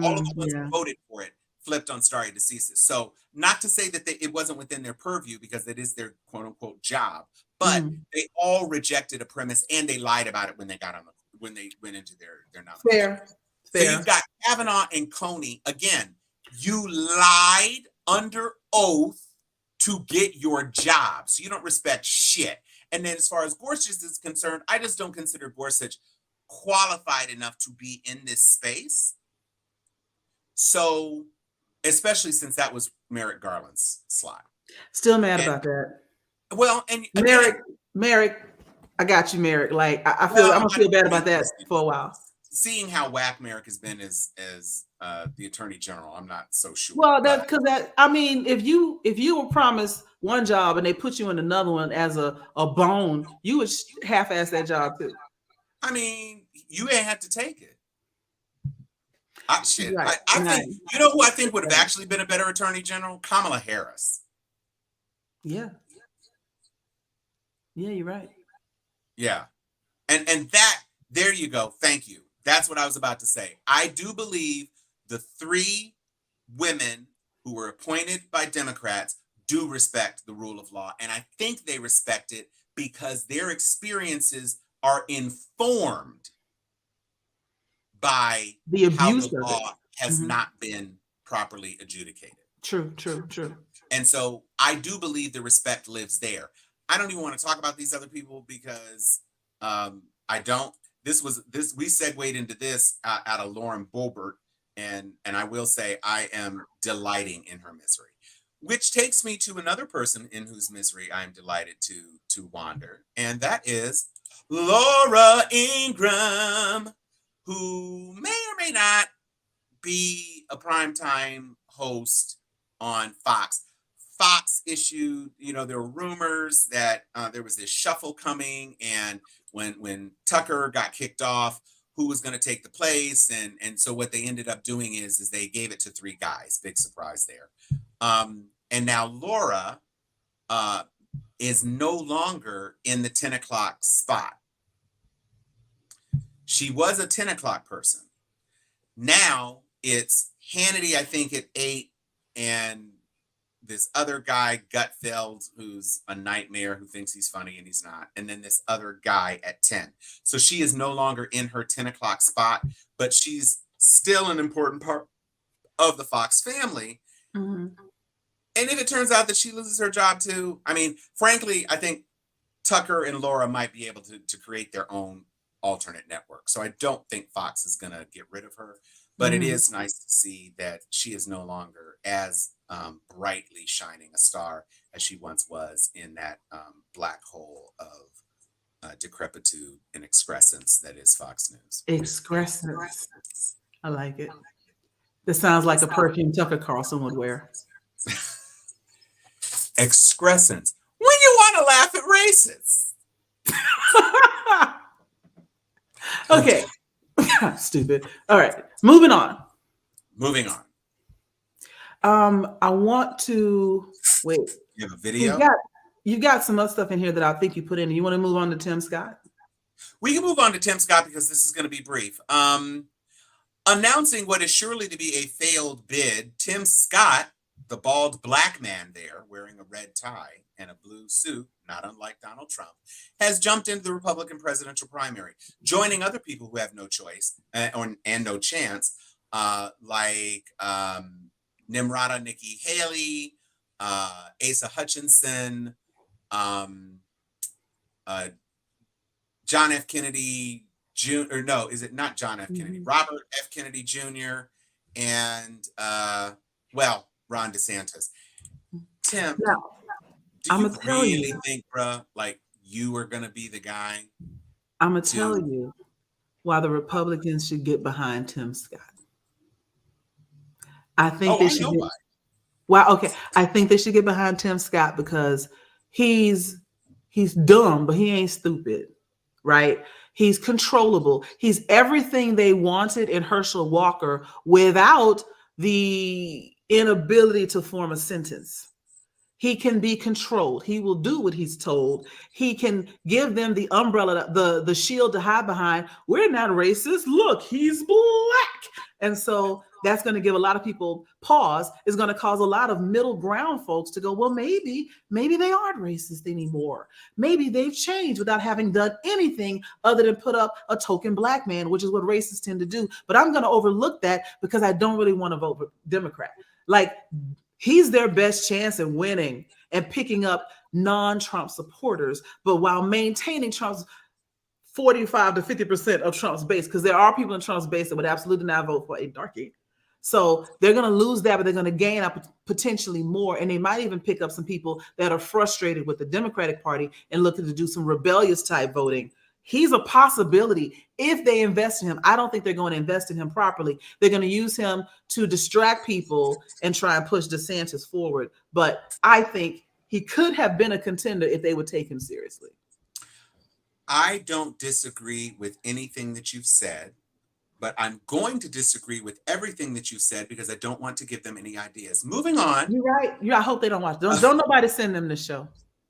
S1: all of the ones who voted for it flipped on stare decisis. So not to say that it wasn't within their purview, because it is their quote unquote job, but they all rejected a premise and they lied about it when they went into their nomination. Fair. So you've got Kavanaugh and Coney. Again, you lied under oath to get your job. So you don't respect shit. And then as far as Gorsuch is concerned, I just don't consider Gorsuch qualified enough to be in this space. So, especially since that was Merrick Garland's slot.
S2: Still mad about that.
S1: Well, and
S2: Merrick, I got you, Merrick. Like I'm gonna feel bad about that for a while.
S1: Seeing how whack Merrick has been as the Attorney General, I'm not so sure.
S2: Well, that's because I mean, if you were promised one job and they put you in another one as a bone, you would half-ass that job too.
S1: I mean, you ain't have to take it. I think you know who I think would have actually been a better Attorney General? Kamala Harris.
S2: Yeah, you're right.
S1: Yeah, and that there you go. Thank you. That's what I was about to say. I do believe the 3 women who were appointed by Democrats do respect the rule of law. And I think they respect it because their experiences are informed by
S2: the abuse
S1: how the law has not been properly adjudicated.
S2: True.
S1: And so I do believe the respect lives there. I don't even want to talk about these other people because I don't. We segued into this out of Lauren Boebert, and I will say I am delighting in her misery, which takes me to another person in whose misery I am delighted to wander, and that is Laura Ingraham, who may or may not be a primetime host on Fox. Fox issued, there were rumors that there was this shuffle coming, and when Tucker got kicked off, who was going to take the place, and so what they ended up doing is they gave it to 3 guys. Big surprise there. And now Laura is no longer in the 10 o'clock spot. She was a 10 o'clock person. Now it's Hannity, I think, at 8, and this other guy, Gutfeld, who's a nightmare, who thinks he's funny and he's not. And then this other guy at 10. So she is no longer in her 10 o'clock spot, but she's still an important part of the Fox family. And if it turns out that she loses her job too, I mean, frankly, I think Tucker and Laura might be able to create their own alternate network. So I don't think Fox is going to get rid of her, but it is nice to see that she is no longer as brightly shining a star as she once was in that black hole of decrepitude and excrescence that is Fox News.
S2: Excrescence. I like it. This sounds like a perfume Tucker Carlson would wear.
S1: Excrescence. When you want to laugh at racists.
S2: Okay. Stupid. All right. Moving on. I want to wait.
S1: You have a video?
S2: You got some other stuff in here that I think you put in. You want to move on to Tim Scott?
S1: We can move on to Tim Scott because this is going to be brief. Announcing what is surely to be a failed bid, Tim Scott, the bald black man there wearing a red tie and a blue suit, not unlike Donald Trump, has jumped into the Republican presidential primary, joining other people who have no choice and no chance, like Nimrata Nikki Haley, Asa Hutchinson, John F. Kennedy Jr. Or no, is it not John F. Kennedy? Robert F. Kennedy Jr. and Ron DeSantis. Tim, do you really think, bruh, like you are gonna be the guy?
S2: I'm gonna tell you why the Republicans should get behind Tim Scott. I think they should. I think they should get behind Tim Scott because he's dumb, but he ain't stupid, right? He's controllable. He's everything they wanted in Herschel Walker without the inability to form a sentence. He can be controlled. He will do what he's told. He can give them the umbrella, the shield to hide behind. We're not racist. Look, he's black. And so that's going to give a lot of people pause. It's going to cause a lot of middle ground folks to go, well, maybe they aren't racist anymore. Maybe they've changed without having done anything other than put up a token black man, which is what racists tend to do. But I'm going to overlook that because I don't really want to vote for Democrat. Like, he's their best chance at winning and picking up non-Trump supporters, but while maintaining Trump's 45 to 50% of Trump's base, because there are people in Trump's base that would absolutely not vote for a darky. So they're going to lose that, but they're going to gain up potentially more. And they might even pick up some people that are frustrated with the Democratic Party and looking to do some rebellious type voting. He's a possibility if they invest in him. I don't think they're going to invest in him properly. They're going to use him to distract people and try and push DeSantis forward. But I think he could have been a contender if they would take him seriously.
S1: I don't disagree with anything that you've said, but I'm going to disagree with everything that you've said because I don't want to give them any ideas. Moving on.
S2: You're right. I hope they don't watch. Don't nobody send them this show.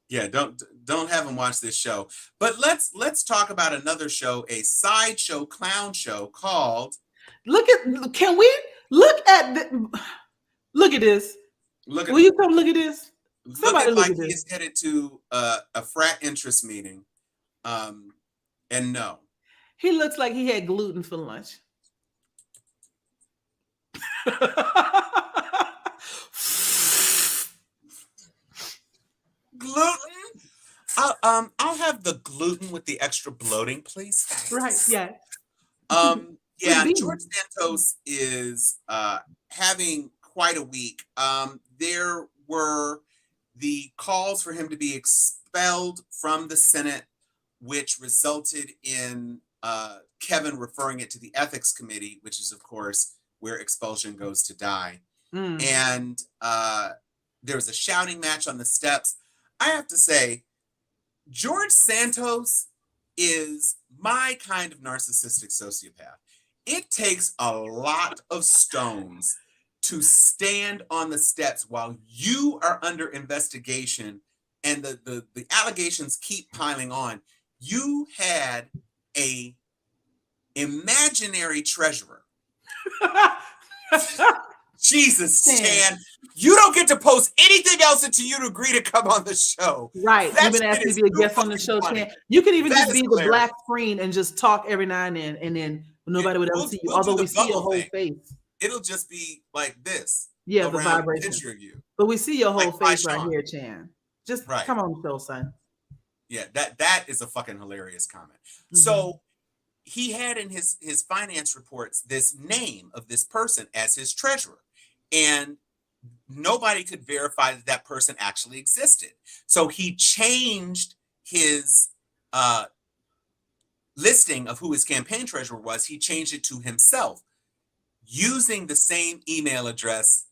S1: Yeah, don't have them watch this show. But let's talk about another show, a sideshow clown show called.
S2: Can we look at this? Will you come look at this?
S1: Somebody look at this. He's headed to a frat interest meeting. And no.
S2: He looks like he had gluten for lunch.
S1: Gluten? I'll have the gluten with the extra bloating, please.
S2: Right, yeah.
S1: Yeah, George Santos is having quite a week. There were the calls for him to be expelled from the Senate, which resulted in Kevin referring it to the ethics committee, which is, of course, where expulsion goes to die. And there was a shouting match on the steps. I have to say, George Santos is my kind of narcissistic sociopath. It takes a lot of stones to stand on the steps while you are under investigation and the allegations keep piling on. You had a imaginary treasurer. Jesus, Stan. You don't get to post anything else until you agree to come on the show.
S2: Right. You've been asked to be a guest on the show, Stan. You can even just be the black screen and just talk every now and then nobody would ever see you. Although we see your whole face.
S1: It'll just be like this.
S2: Yeah, the vibration.
S1: Picture of you.
S2: But we see your whole face right here, Chan. Just come on the show, son.
S1: Yeah, that is a fucking hilarious comment. So he had in his finance reports this name of this person as his treasurer, and nobody could verify that that person actually existed. So he changed his listing of who his campaign treasurer was. He changed it to himself, using the same email address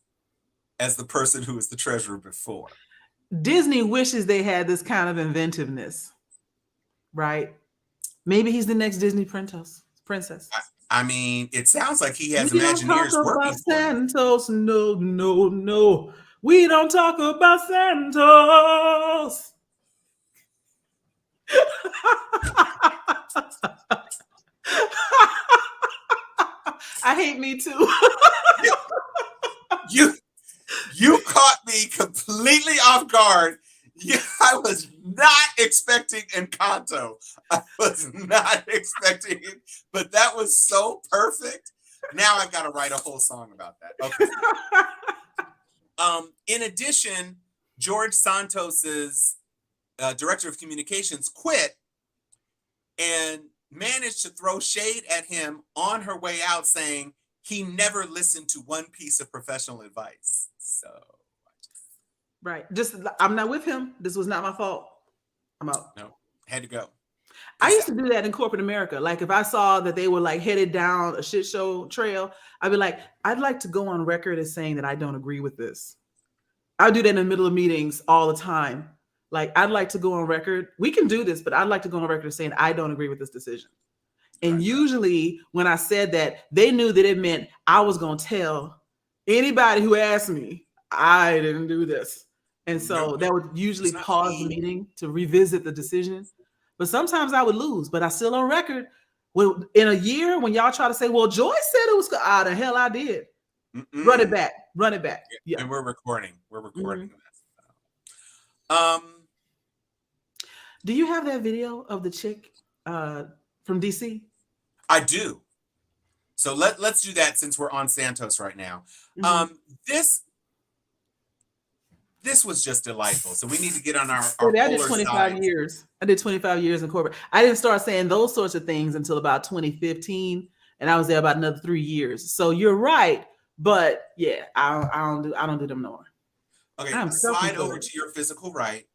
S1: as the person who was the treasurer before.
S2: Disney wishes they had this kind of inventiveness, right? Maybe he's the next Disney princess.
S1: I mean, it sounds like he has
S2: We don't
S1: Imagineers
S2: talk
S1: working
S2: about
S1: for him.
S2: Santos. No, no, no. We don't talk about Santos. I hate Me Too.
S1: You caught me completely off guard. I was not expecting Encanto. I was not expecting it, but that was so perfect. Now I've got to write a whole song about that. Okay. In addition, George Santos's director of communications quit and managed to throw shade at him on her way out, saying he never listened to one piece of professional advice. So,
S2: right. Just, I'm not with him. This was not my fault. I'm out.
S1: No, had to go.
S2: I used to do that in corporate America. Like if I saw that they were like headed down a shit show trail, I'd be like, I'd like to go on record as saying that I don't agree with this. I do that in the middle of meetings all the time. Like, I'd like to go on record. We can do this, but I'd like to go on record as saying I don't agree with this decision. And usually when I said that, they knew that it meant I was going to tell anybody who asked me, I didn't do this. And so that would usually cause the meeting to revisit the decision. But sometimes I would lose, but I still on record. Well, in a year, when y'all try to say, well, Joy said it was good. Ah, the hell I did. Run it back. Run it back. Yeah.
S1: And we're recording. We're recording.
S2: Do you have that video of the chick from DC?
S1: I do. So let's do that since we're on Santos right now. This was just delightful. So we need to get on our
S2: I did 25 years. I did 25 years in corporate. I didn't start saying those sorts of things until about 2015, and I was there about another 3 years. So you're right, but yeah, I don't do them no more.
S1: Okay, slide over to your physical right.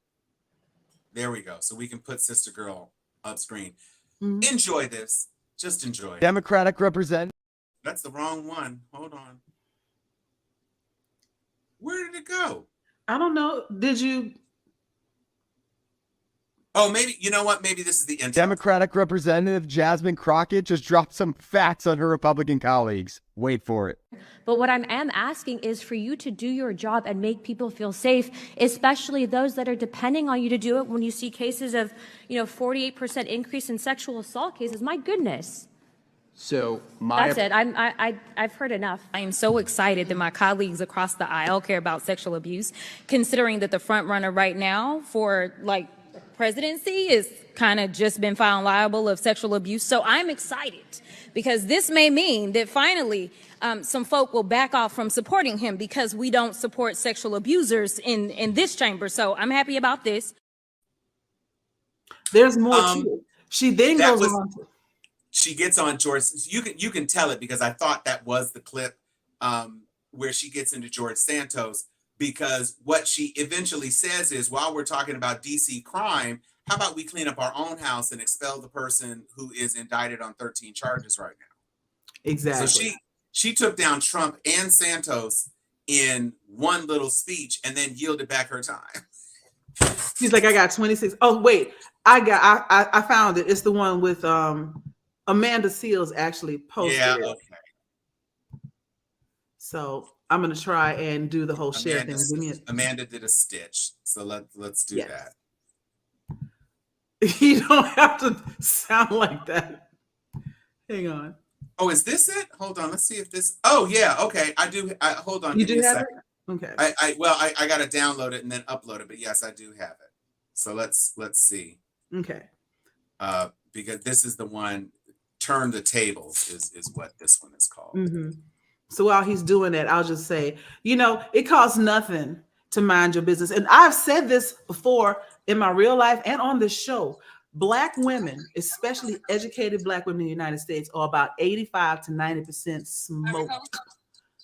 S1: There we go. So we can put Sister Girl up screen. Enjoy this. Just enjoy.
S4: Democratic representative.
S1: That's the wrong one. Hold on. Where did it go?
S2: I don't know. Did you?
S1: Oh, maybe, you know what? Maybe this is the intro.
S4: Democratic Representative Jasmine Crockett just dropped some facts on her Republican colleagues. Wait for it.
S5: But what I am asking is for you to do your job and make people feel safe, especially those that are depending on you to do it when you see cases of, 48% increase in sexual assault cases. My goodness.
S4: So
S5: That's it. I've heard enough. I am so excited that my colleagues across the aisle care about sexual abuse, considering that the front runner right now for presidency is kind of just been found liable of sexual abuse. So I'm excited because this may mean that finally some folk will back off from supporting him because we don't support sexual abusers in this chamber. So I'm happy about this.
S2: There's more to it. She then goes on to.
S1: She gets on George. You can tell it because I thought that was the clip where she gets into George Santos, because what she eventually says is, while we're talking about DC crime, how about we clean up our own house and expel the person who is indicted on 13 charges right now?
S2: Exactly.
S1: So she took down Trump and Santos in one little speech and then yielded back her time.
S2: She's like, I got 26. Oh, wait, I found it. It's the one with Amanda Seals actually posted it. Okay. So I'm gonna try and do the whole share thing.
S1: Amanda did a stitch, so let's do that.
S2: You don't have to sound like that. Hang on.
S1: Oh, is this it? Hold on. Let's see if this. Oh yeah. Okay. I do. Hold on.
S2: You do have it? Okay.
S1: I gotta download it and then upload it, but yes, I do have it. So let's see.
S2: Okay.
S1: Because this is the one. Turn the tables is what this one is called.
S2: So while he's doing that, I'll just say, it costs nothing to mind your business. And I've said this before in my real life and on this show. Black women, especially educated Black women in the United States, are about 85 to 90% smoked.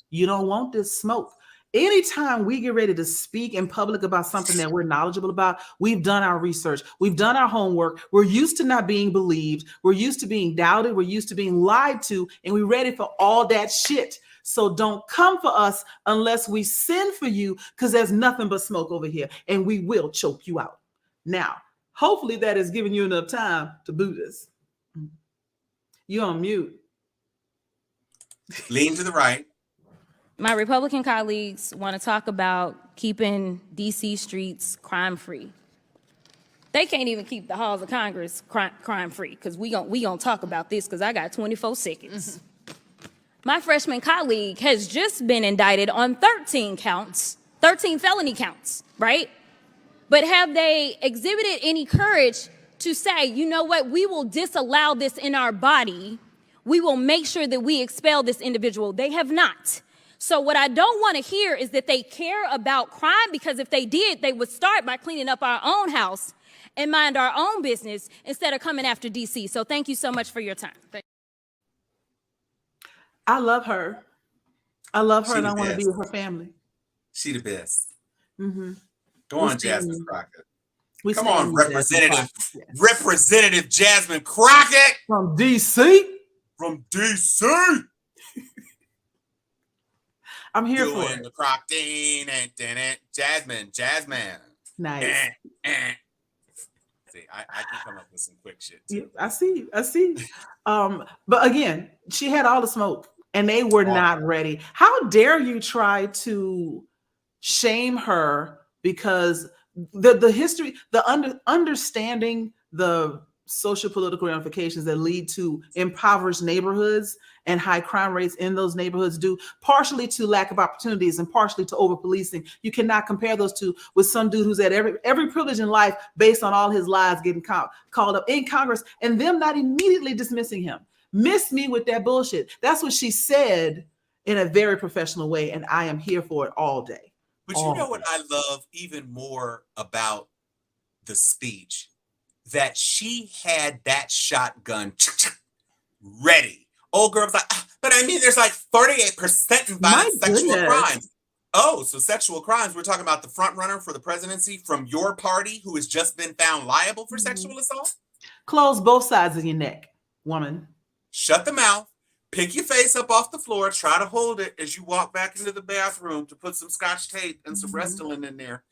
S2: You don't want this smoke. Anytime we get ready to speak in public about something that we're knowledgeable about, we've done our research, we've done our homework, we're used to not being believed, we're used to being doubted, we're used to being lied to, and we're ready for all that shit. So don't come for us unless we send for you, because there's nothing but smoke over here, and we will choke you out. Now, hopefully that has given you enough time to boo this. You're on mute.
S1: Lean to the right.
S5: My Republican colleagues want to talk about keeping DC streets crime-free. They can't even keep the halls of Congress crime-free, because we gonna talk about this, because I got 24 seconds. My freshman colleague has just been indicted on 13 felony counts, right? But have they exhibited any courage to say, you know what, we will disallow this in our body. We will make sure that we expel this individual. They have not. So what I don't want to hear is that they care about crime, because if they did, they would start by cleaning up our own house and mind our own business instead of coming after DC. So thank you so much for your time.
S2: I love her. I love her, and I want to be with her family.
S1: She the best.
S2: Mm-hmm.
S1: Go on, Jasmine Crockett.
S2: We
S1: Come on, Representative Jasmine Crockett
S2: from DC.
S1: From DC.
S2: I'm here for it.
S1: The Crockett and Jasmine.
S2: Nice.
S1: See, I can come up with some quick shit too.
S2: Yeah, I see. But again, she had all the smoke, and they were not ready. How dare you try to shame her, because the history, understanding the social political ramifications that lead to impoverished neighborhoods and high crime rates in those neighborhoods due partially to lack of opportunities and partially to over policing. You cannot compare those two with some dude who's at every privilege in life based on all his lies getting called up in Congress and them not immediately dismissing him. Miss me with that bullshit. That's what she said in a very professional way, and I am here for it all day.
S1: But you know what I love even more about the speech? That she had that shotgun ready. Old girl was like, but I mean, there's like 38% in violent sexual crimes. Oh, so sexual crimes. We're talking about the front runner for the presidency from your party who has just been found liable for sexual assault?
S2: Close both sides of your neck, woman.
S1: Shut the mouth. Pick your face up off the floor. Try to hold it as you walk back into the bathroom to put some Scotch tape and some Restylane in there.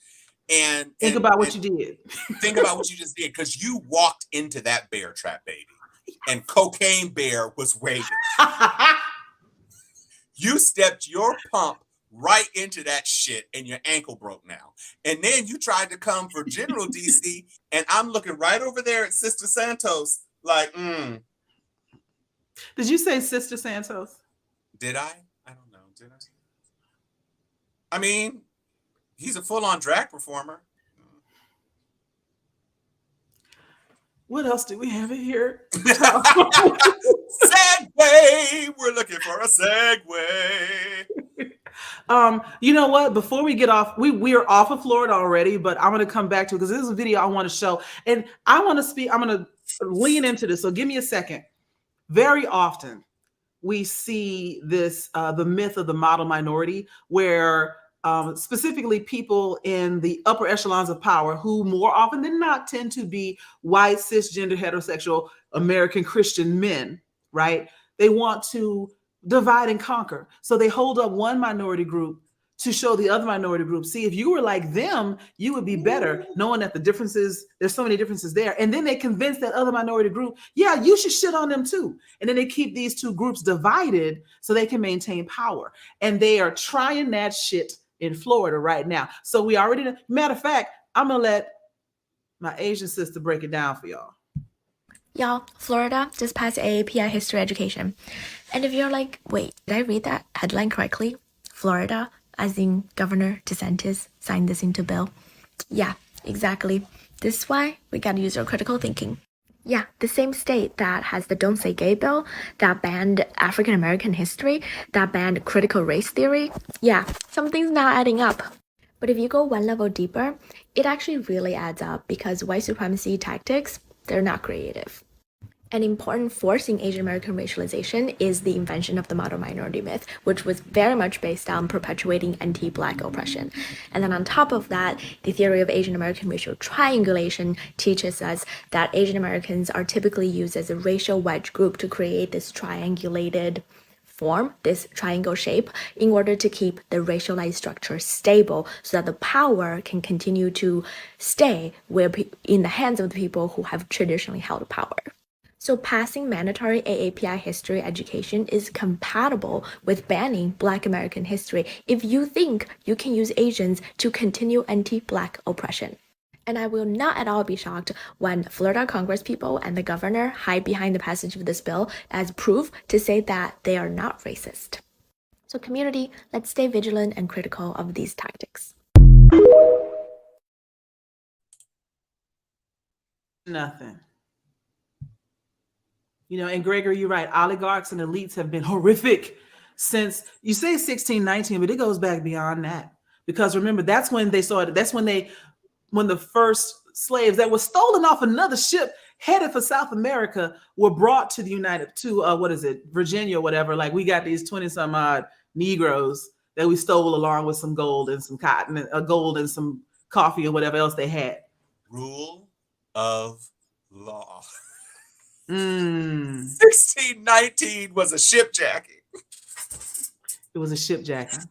S1: And
S2: think about what you did.
S1: Think about what you just did, because you walked into that bear trap, baby. And Cocaine Bear was waiting. You stepped your pump right into that shit, and your ankle broke now. And then you tried to come for General DC, and I'm looking right over there at Sister Santos, like,
S2: Did you say Sister Santos?
S1: Did I? I don't know. Did I? I mean, he's a full-on drag performer.
S2: What else do we have in here?
S1: Segue! We're looking for a segue.
S2: You know what? Before we get off, we are off of Florida already, but I'm going to come back to it because this is a video I want to show. And I want to speak, I'm going to lean into this. So give me a second. Very often we see this, the myth of the model minority, where specifically people in the upper echelons of power, who more often than not tend to be white, cisgender, heterosexual, American Christian men, right? They want to divide and conquer. So they hold up one minority group to show the other minority group, see, if you were like them, you would be better, knowing that the differences, there's so many differences there. And then they convince that other minority group, yeah, you should shit on them too. And then they keep these two groups divided so they can maintain power. And they are trying that shit in Florida right now. So we already, matter of fact, I'm gonna let my Asian sister break it down for y'all.
S6: Y'all, Florida just passed AAPI history education. And if you're like, wait, did I read that headline correctly? Florida, as in Governor DeSantis, signed this into bill. Yeah, exactly. This is why we gotta use our critical thinking. Yeah, the same state that has the Don't Say Gay bill, that banned African American history, that banned critical race theory. Yeah, something's not adding up. But if you go one level deeper, it actually really adds up, because white supremacy tactics, They're not creative. An important force in Asian American racialization is the invention of the model minority myth, which was very much based on perpetuating anti-Black oppression. And then on top of that, the theory of Asian American racial triangulation teaches us that Asian Americans are typically used as a racial wedge group to create this triangulated form, this triangle shape, in order to keep the racialized structure stable so that the power can continue to stay in the hands of the people who have traditionally held power. So passing mandatory AAPI history education is compatible with banning Black American history if you think you can use Asians to continue anti-Black oppression. And I will not at all be shocked when Florida Congress people and the governor hide behind the passage of this bill as proof to say that they are not racist. So community, let's stay vigilant and critical of these tactics.
S2: Nothing. And Gregory, you're right. Oligarchs and elites have been horrific since, you say 1619, but it goes back beyond that. Because remember, that's when they started, when the first slaves that were stolen off another ship headed for South America were brought to Virginia or whatever. Like, we got these 20 some odd Negroes that we stole along with some gold and some cotton, gold and some coffee or whatever else they had.
S1: Rule of law.
S2: 1619
S1: was a shipjacking.
S2: It was a shipjacking.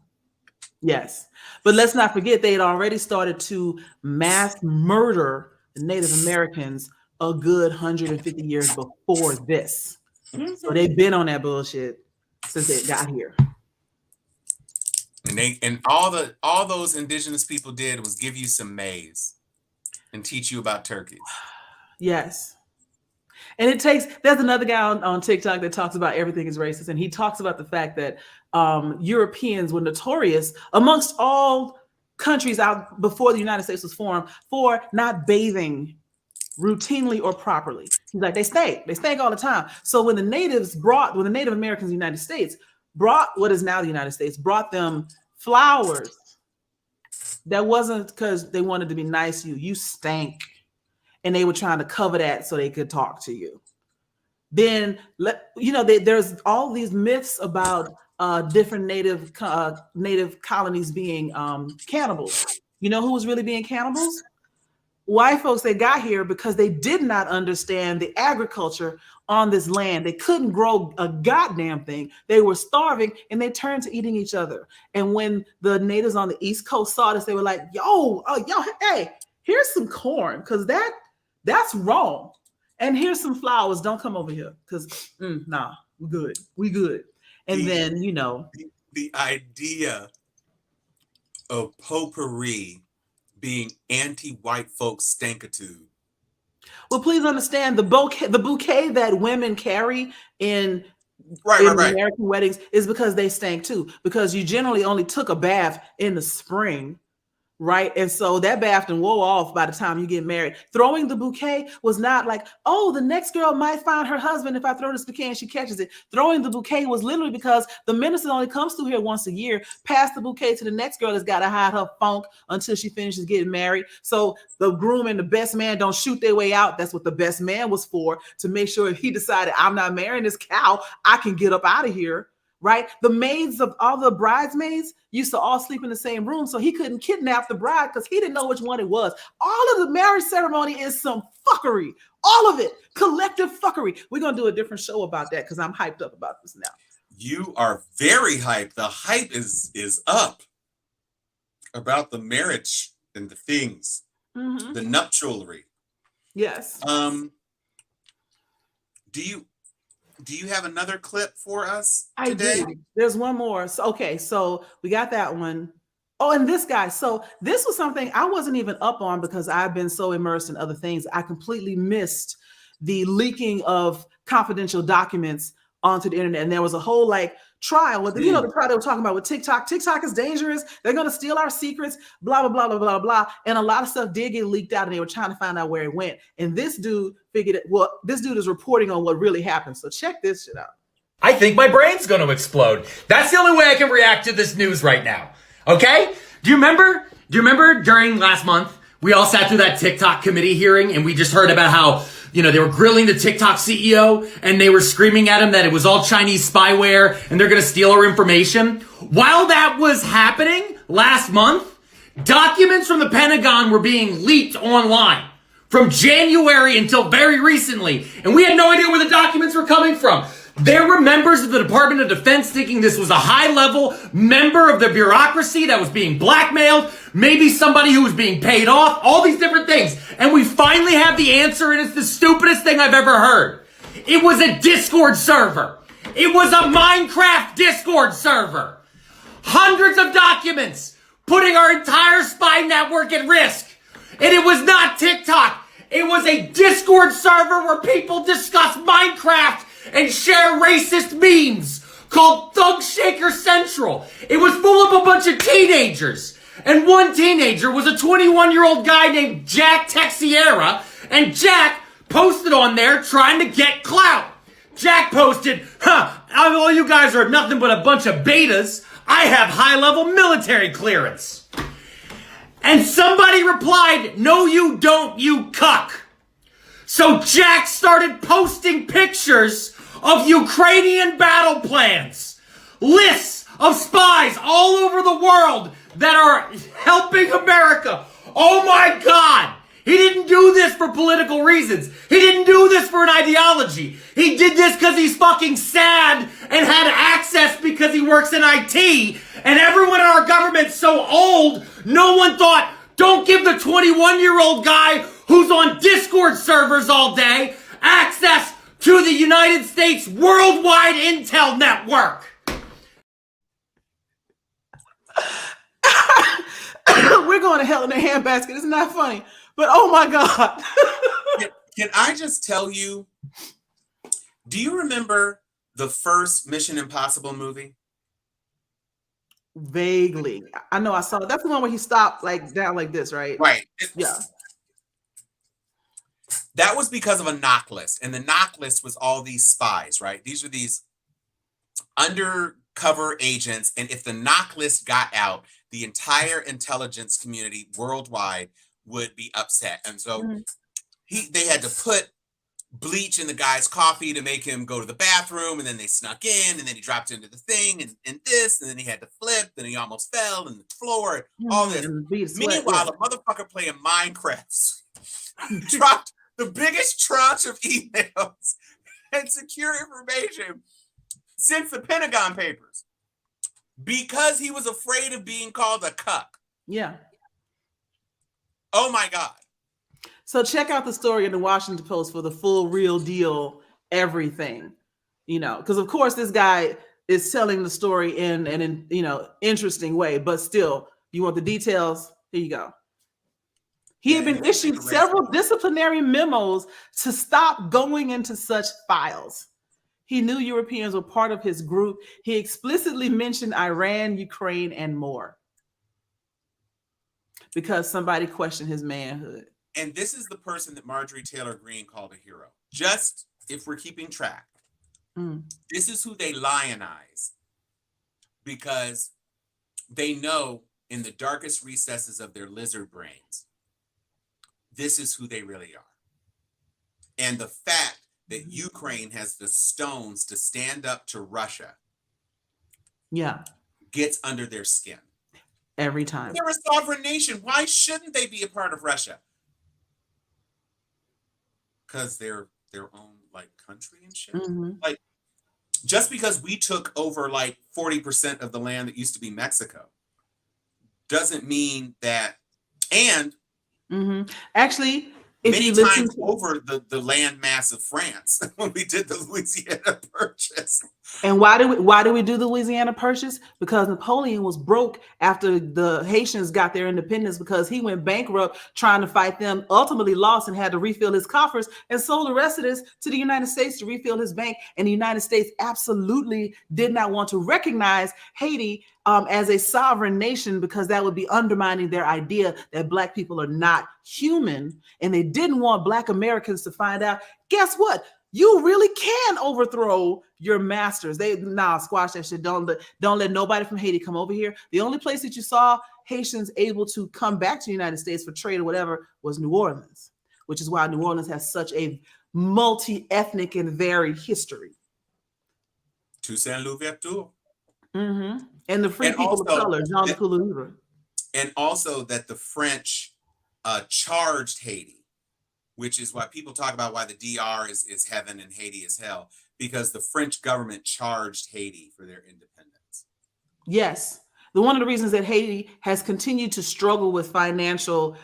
S2: Yes. But let's not forget, they had already started to mass murder the Native Americans a good 150 years before this. So they've been on that bullshit since they got here.
S1: And all those indigenous people did was give you some maize and teach you about turkeys.
S2: Yes. And there's another guy on TikTok that talks about everything is racist. And he talks about the fact that Europeans were notorious amongst all countries out before the United States was formed for not bathing routinely or properly. He's like, they stank all the time. So when the Native Americans in the United States brought what is now the United States, brought them flowers, that wasn't because they wanted to be nice to you. You stank. And they were trying to cover that so they could talk to you. Then, there's all these myths about different native colonies being cannibals. You know who was really being cannibals? White folks that got here because they did not understand the agriculture on this land. They couldn't grow a goddamn thing. They were starving and they turned to eating each other. And when the natives on the East Coast saw this, they were like, hey, here's some corn, because that's wrong. And here's some flowers. Don't come over here, because nah, we good. And then,
S1: the idea of potpourri being anti-white folks stankitude.
S2: Well, please understand the bouquet that women carry in American weddings is because they stank too, because you generally only took a bath in the spring. Right. And so that bath done wore off by the time you get married. Throwing the bouquet was not like, oh, the next girl might find her husband if I throw this bouquet and she catches it. Throwing the bouquet was literally because the minister only comes through here once a year, pass the bouquet to the next girl that's got to hide her funk until she finishes getting married. So the groom and the best man don't shoot their way out. That's what the best man was for, to make sure if he decided I'm not marrying this cow, I can get up out of here. Right? The maids of all the bridesmaids used to all sleep in the same room, so he couldn't kidnap the bride because he didn't know which one it was. All of the marriage ceremony is some fuckery. All of it. Collective fuckery. We're going to do a different show about that because I'm hyped up about this now.
S1: You are very hyped. The hype is up about the marriage and the things, the nuptialry.
S2: Yes.
S1: Do you have another clip for us today?
S2: I do. There's one more. So we got that one. Oh, and this guy. So this was something I wasn't even up on because I've been so immersed in other things. I completely missed the leaking of confidential documents onto the internet. And there was a whole trial with, the trial they were talking about with TikTok. TikTok is dangerous. They're going to steal our secrets, blah, blah, blah, blah, blah, blah. And a lot of stuff did get leaked out and they were trying to find out where it went. And this dude this dude is reporting on what really happened. So check this shit out.
S7: I think my brain's going to explode. That's the only way I can react to this news right now. Okay? Do you remember during last month, we all sat through that TikTok committee hearing and we just heard about how they were grilling the TikTok CEO and they were screaming at him that it was all Chinese spyware and they're going to steal our information. While that was happening last month, documents from the Pentagon were being leaked online from January until very recently. And we had no idea where the documents were coming from. There were members of the Department of Defense thinking this was a high-level member of the bureaucracy that was being blackmailed, maybe somebody who was being paid off, all these different things. And we finally have the answer, and it's the stupidest thing I've ever heard. It was a Discord server. It was a Minecraft Discord server. Hundreds of documents putting our entire spy network at risk. And it was not TikTok. It was a Discord server where people discuss Minecraft and share racist memes called Thug Shaker Central. It was full of a bunch of teenagers. And one teenager was a 21-year-old guy named Jack Texiera. And Jack posted on there trying to get clout. Jack posted, all you guys are nothing but a bunch of betas. I have high-level military clearance. And somebody replied, no you don't, you cuck. So Jack started posting pictures of Ukrainian battle plans, lists of spies all over the world that are helping America. Oh my God! He didn't do this for political reasons. He didn't do this for an ideology. He did this because he's fucking sad and had access because he works in IT. And everyone in our government's so old, no one thought, don't give the 21-year-old guy who's on Discord servers all day access to the United States worldwide intel network.
S2: We're going to hell in a handbasket. It's not funny, but oh my God.
S1: Can I just tell you, do you remember the first Mission Impossible movie?
S2: Vaguely. I know I saw it. That's the one where he stopped like down like this, right?
S1: Right.
S2: Yeah.
S1: That was because of a knock list. And the knock list was all these spies, right? These are these undercover agents. And if the knock list got out, the entire intelligence community worldwide would be upset. And so they had to put bleach in the guy's coffee to make him go to the bathroom. And then they snuck in and then he dropped into the thing and this. And then he had to flip. Then he almost fell on the floor. All this. Meanwhile, a motherfucker playing Minecraft dropped the biggest tranche of emails and secure information since the Pentagon Papers because he was afraid of being called a cuck.
S2: Yeah.
S1: Oh my God.
S2: So check out the story in the Washington Post for the full real deal, everything, because of course this guy is telling the story in an interesting way, but still, you want the details? Here you go. He had been issued several disciplinary memos to stop going into such files. He knew Europeans were part of his group. He explicitly mentioned Iran, Ukraine, and more because somebody questioned his manhood.
S1: And this is the person that Marjorie Taylor Greene called a hero. Just if we're keeping track, this is who they lionize because they know in the darkest recesses of their lizard brains, this is who they really are. And the fact that Ukraine has the stones to stand up to Russia gets under their skin.
S2: Every time.
S1: They're a sovereign nation. Why shouldn't they be a part of Russia? Because they're their own country and shit. Like just because we took over 40% of the land that used to be Mexico doesn't mean that. And
S2: actually, if
S1: many
S2: you listen
S1: times over the land mass of France when we did the Louisiana Purchase.
S2: And why do we do the Louisiana Purchase? Because Napoleon was broke after the Haitians got their independence because he went bankrupt trying to fight them, ultimately lost and had to refill his coffers and sold the rest of this to the United States to refill his bank. And the United States absolutely did not want to recognize Haiti as a sovereign nation because that would be undermining their idea that Black people are not human. And they didn't want Black Americans to find out, guess what? You really can overthrow your masters. Squash that shit. Don't let nobody from Haiti come over here. The only place that you saw Haitians able to come back to the United States for trade or whatever was New Orleans, which is why New Orleans has such a multi-ethnic and varied history.
S1: Toussaint Louverture.
S2: Mm-hmm. And the free people of color, Jean de Coulommiers.
S1: And also that the French charged Haiti, which is why people talk about why the DR is heaven and Haiti is hell, because the French government charged Haiti for their independence.
S2: Yes. One of the reasons that Haiti has continued to struggle with financial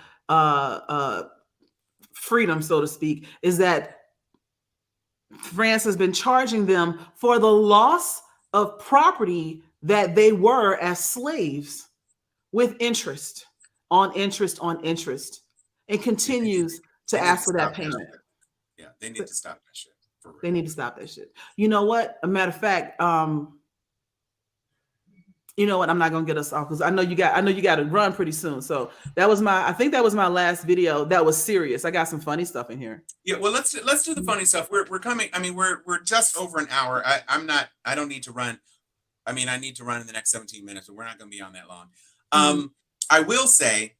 S2: freedom, so to speak, is that France has been charging them for the loss of property that they were as slaves, with interest on interest on interest, and continues to ask for that payment.
S1: Yeah, they need to stop that shit. For real.
S2: They need to stop that shit. You know what? A matter of fact, you know what? I'm not gonna get us off because I know you got to run pretty soon. So I think that was my last video that was serious. I got some funny stuff in here.
S1: Yeah, well, let's do the funny stuff. We're coming. I mean, we're just over an hour. I don't need to run. I mean, I need to run in the next 17 minutes, but we're not going to be on that long. I will say,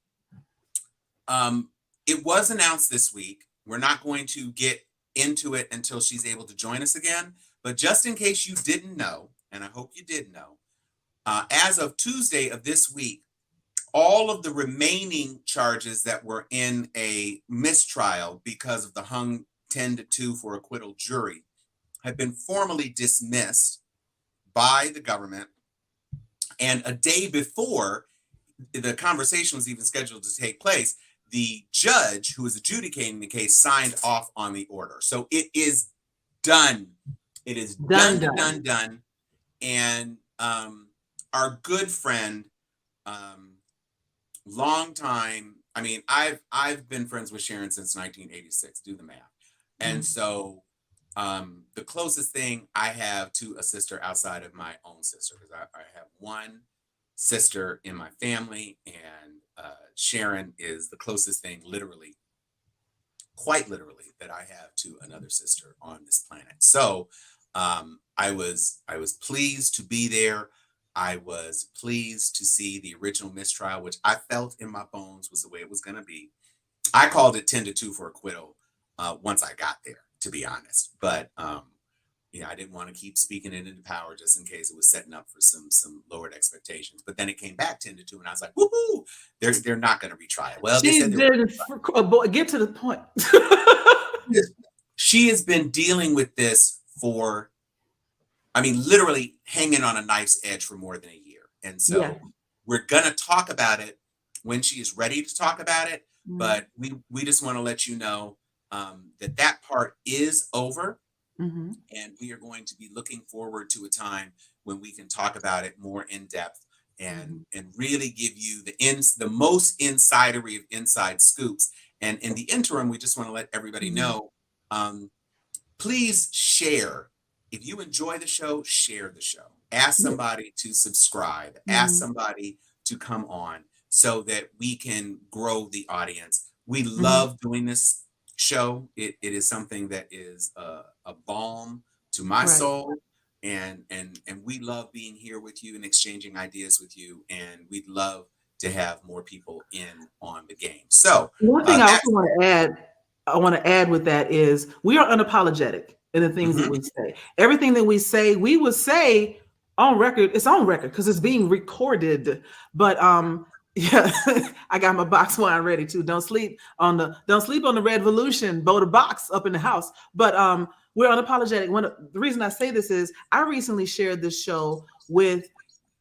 S1: it was announced this week. We're not going to get into it until she's able to join us again. But just in case you didn't know, and I hope you did know, as of Tuesday of this week, all of the remaining charges that were in a mistrial because of the hung 10-2 for acquittal jury have been formally dismissed by the government. And a day before the conversation was even scheduled to take place, the judge who was adjudicating the case signed off on the order. So it is done. It is done. And our good friend, long time, I mean, I've been friends with Sharon since 1986, do the math. And so the closest thing I have to a sister outside of my own sister, because I have one sister in my family, and Sharon is the closest thing, literally, quite literally, that I have to another sister on this planet. So I was pleased to be there. I was pleased to see the original mistrial, which I felt in my bones was the way it was going to be. I called it 10-2 for acquittal once I got there, to be honest. But yeah, I didn't want to keep speaking it into power just in case it was setting up for some lowered expectations. But then it came back 10-2, and I was like, woohoo! They're not going to retry it. Well, they said
S2: get to the point.
S1: She has been dealing with this for, I mean, literally hanging on a knife's edge for more than a year. And so we're going to talk about it when she is ready to talk about it. But we just want to let you know that part is over. And we are going to be looking forward to a time when we can talk about it more in depth and really give you the most insidery of inside scoops. And in the interim, we just want to let everybody know, please share. If you enjoy the show, share the show. Ask somebody to subscribe. Ask somebody to come on so that we can grow the audience. We love doing this show. It is something that is a balm to my soul, and we love being here with you and exchanging ideas with you, and we'd love to have more people in on the game. So
S2: one thing I also want to add with that is we are unapologetic in the things that we say. Everything that we say, we would say on record. It's on record because it's being recorded. But yeah, I got my box wine ready too. Don't sleep on the Revolution. Boebert box up in the house. But we're unapologetic. The reason I say this is I recently shared this show with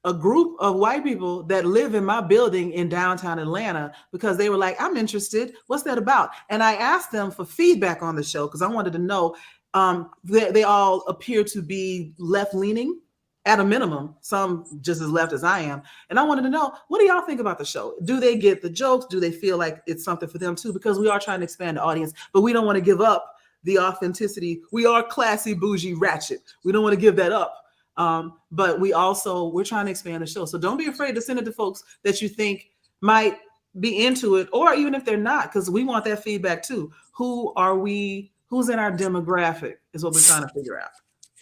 S2: a group of white people that live in my building in downtown Atlanta because they were like, I'm interested. What's that about? And I asked them for feedback on the show because I wanted to know. They all appear to be left-leaning at a minimum, some just as left as I am. And I wanted to know, what do y'all think about the show? Do they get the jokes? Do they feel like it's something for them too? Because we are trying to expand the audience, but we don't want to give up the authenticity. We are classy, bougie, ratchet. We don't want to give that up. But we're trying to expand the show. So don't be afraid to send it to folks that you think might be into it, or even if they're not, because we want that feedback too. Who's in our demographic is what we're trying to figure out.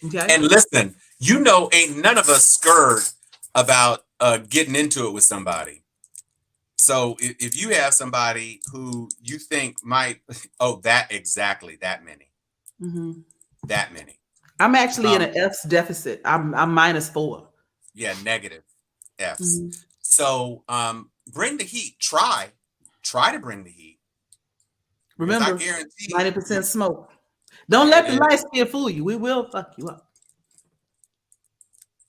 S2: Okay.
S1: And listen, ain't none of us scared about getting into it with somebody. So if you have somebody who you think might, that many, That many.
S2: I'm actually in an F's deficit. I'm -4.
S1: Yeah, negative F's. So bring the heat. Try to bring the heat.
S2: Remember,
S1: I guarantee
S2: 90% smoke. Don't let the light skin fool you. We will fuck you up.